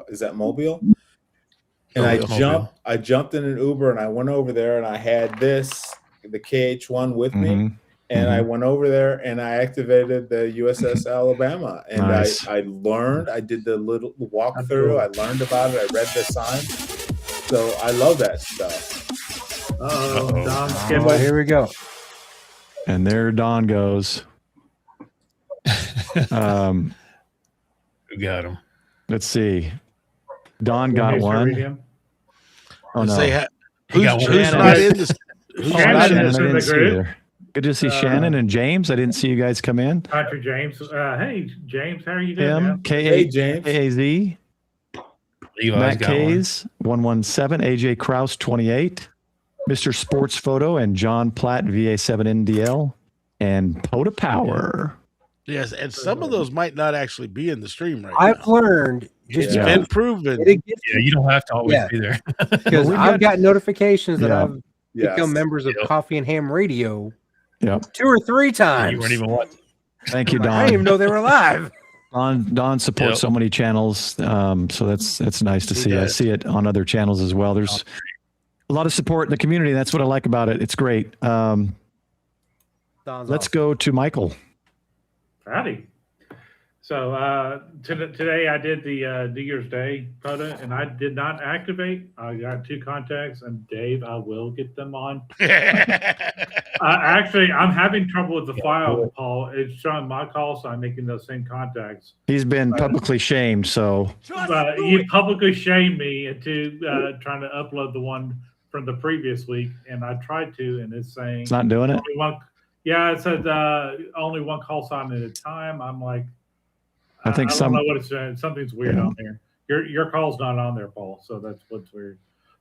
Is that Mobile? And I jumped in an Uber and I went over there and I had the KH1 with me. And I went over there and I activated the USS Alabama. And Nice. I learned, I did the little walkthrough. I learned about it. I read the signs. So I love that stuff. Oh, here we go. And there Don goes. Who got him? Let's see. Don got one. Oh, no. Who's not in this? Shannon, I didn't see there. Good to see Shannon and James. I didn't see you guys come in. Dr. James. Hey, James, how are you doing, man? Hey, James. KAZ. Matt Kays, 117. AJ Kraus, 28. Mr. Sports Photo and John Platt, VA7NDL. And POTA Power. Yes, and some of those might not actually be in the stream right I've now. learned. It's been proven. You don't have to always be there. Because I've got notifications that I've become members of Coffee and Ham Radio 2 or 3 times. You weren't even watching. Thank you, Don. I didn't even know they were live. Don supports so many channels, so that's nice to see. I see it on other channels as well. There's a lot of support in the community. That's what I like about it. It's great. Let's go to Michael. Howdy. So today I did the New Year's Day POTA, and I did not activate. I got 2 contacts, and Dave, I will get them on. Actually, I'm having trouble with the file, Paul. It's showing my call, so I'm making those same contacts. He's been publicly shamed, so. You publicly shamed me into trying to upload the one from the previous week, and I tried to, and it's saying it's not doing it. It said only one call sign at a time. I'm like, I don't know what it's saying. Something's weird on there. Your call's not on there, Paul. So that's what's weird.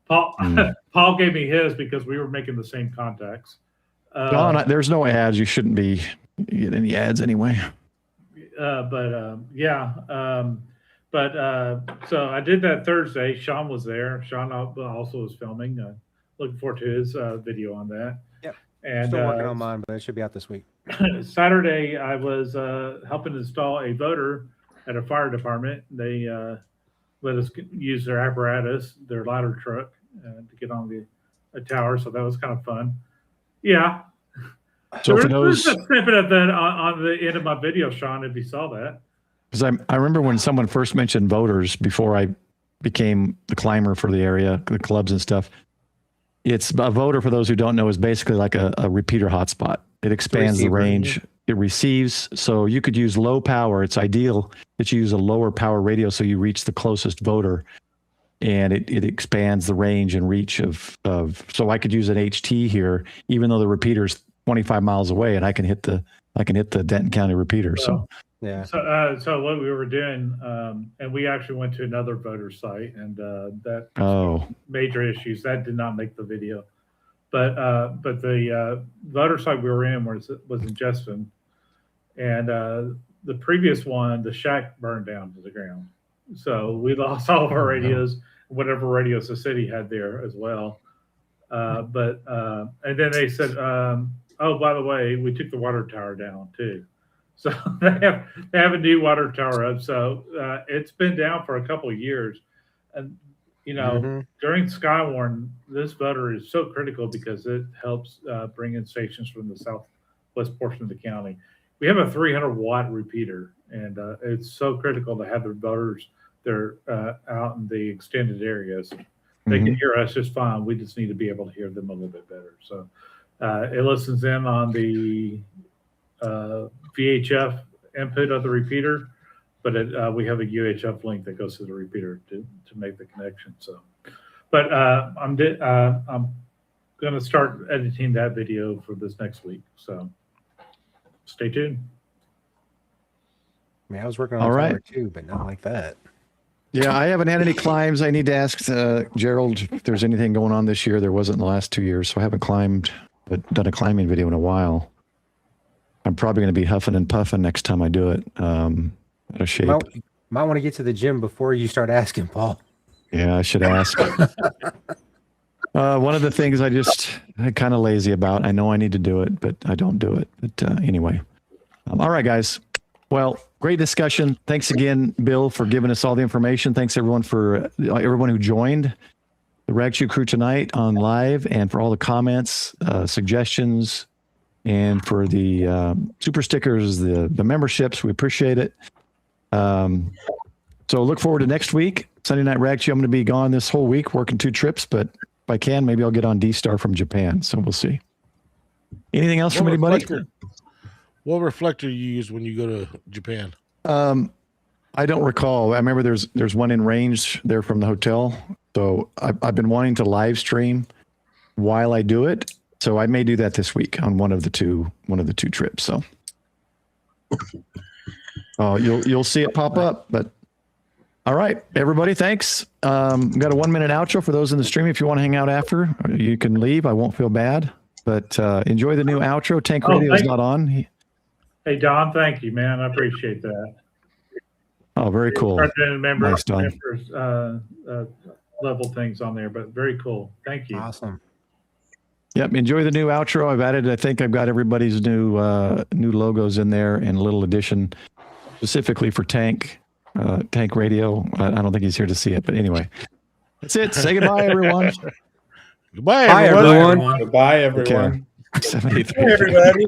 Paul Paul gave me his because we were making the same contacts. There's no ads. You shouldn't be getting any ads anyway. So I did that Thursday. Sean was there. Sean also was filming. Looking forward to his video on that. Yep. And still working on mine, but it should be out this week. Saturday, I was helping install a voter at a fire department. They let us use their apparatus, their ladder truck, to get on the tower. So that was kind of fun. Yeah. So there's a snippet of that on the end of my video, Sean, if you saw that. Because I remember when someone first mentioned voters before I became the climber for the area, the clubs and stuff. It's a voter, for those who don't know, is basically like a repeater hotspot. It expands the range. It receives. So you could use low power. It's ideal that you use a lower power radio so you reach the closest voter. And it expands the range and reach of so I could use an HT here, even though the repeater's 25 miles away, and I can hit the Denton County repeater. So yeah. So what we were doing, and we actually went to another voter site, and that major issues that did not make the video, but the voter site we were in was in Justin, and the previous one, the shack burned down to the ground, so we lost all of our radios, whatever radios the city had there as well, and then they said, oh, by the way, we took the water tower down too. So they have a new water tower up. So it's been down for a couple of years. And, during Skywarn, this voter is so critical because it helps bring in stations from the southwest portion of the county. We have a 300-watt repeater, and it's so critical to have the voters that are out in the extended areas. They can hear us just fine. We just need to be able to hear them a little bit better. So it listens in on the VHF input of the repeater, but we have a UHF link that goes to the repeater to make the connection. So, but I'm going to start editing that video for this next week. So, stay tuned. I mean, I was working on it too, but not like that. Yeah, I haven't had any climbs. I need to ask Gerald if there's anything going on this year. There wasn't in the last 2 years, so I haven't done a climbing video in a while. I'm probably going to be huffing and puffing next time I do it. Out of shape. Might want to get to the gym before you start asking, Paul. Yeah, I should ask. One of the things I'm kind of lazy about. I know I need to do it, but I don't do it. But anyway. All right, guys. Well, great discussion. Thanks again, Bill, for giving us all the information. Thanks everyone for everyone who joined the Rag Shoe Crew tonight on live, and for all the comments, suggestions, and for the super stickers, the memberships. We appreciate it. So look forward to next week, Sunday Night Rag Shoe. I'm going to be gone this whole week, working 2 trips, but if I can, maybe I'll get on D-Star from Japan. So we'll see. Anything else from anybody? What reflector you use when you go to Japan? I don't recall. I remember there's one in range there from the hotel. So I've been wanting to live stream while I do it. So I may do that this week on one of the two trips. So you'll see it pop up. But all right, everybody, thanks. Got a 1-minute outro for those in the stream. If you want to hang out after, you can leave. I won't feel bad. But enjoy the new outro. Tank Radio is not on. Hey, Don, thank you, man. I appreciate that. Oh, very cool. Nice, Don. Level things on there, but very cool. Thank you. Awesome. Yep. Enjoy the new outro. I think I've got everybody's new logos in there, and a little addition specifically for Tank Radio. I don't think he's here to see it, but anyway, that's it. Say goodbye, everyone. Goodbye, Bye, everyone. Goodbye, everyone. 73. Hey, everybody.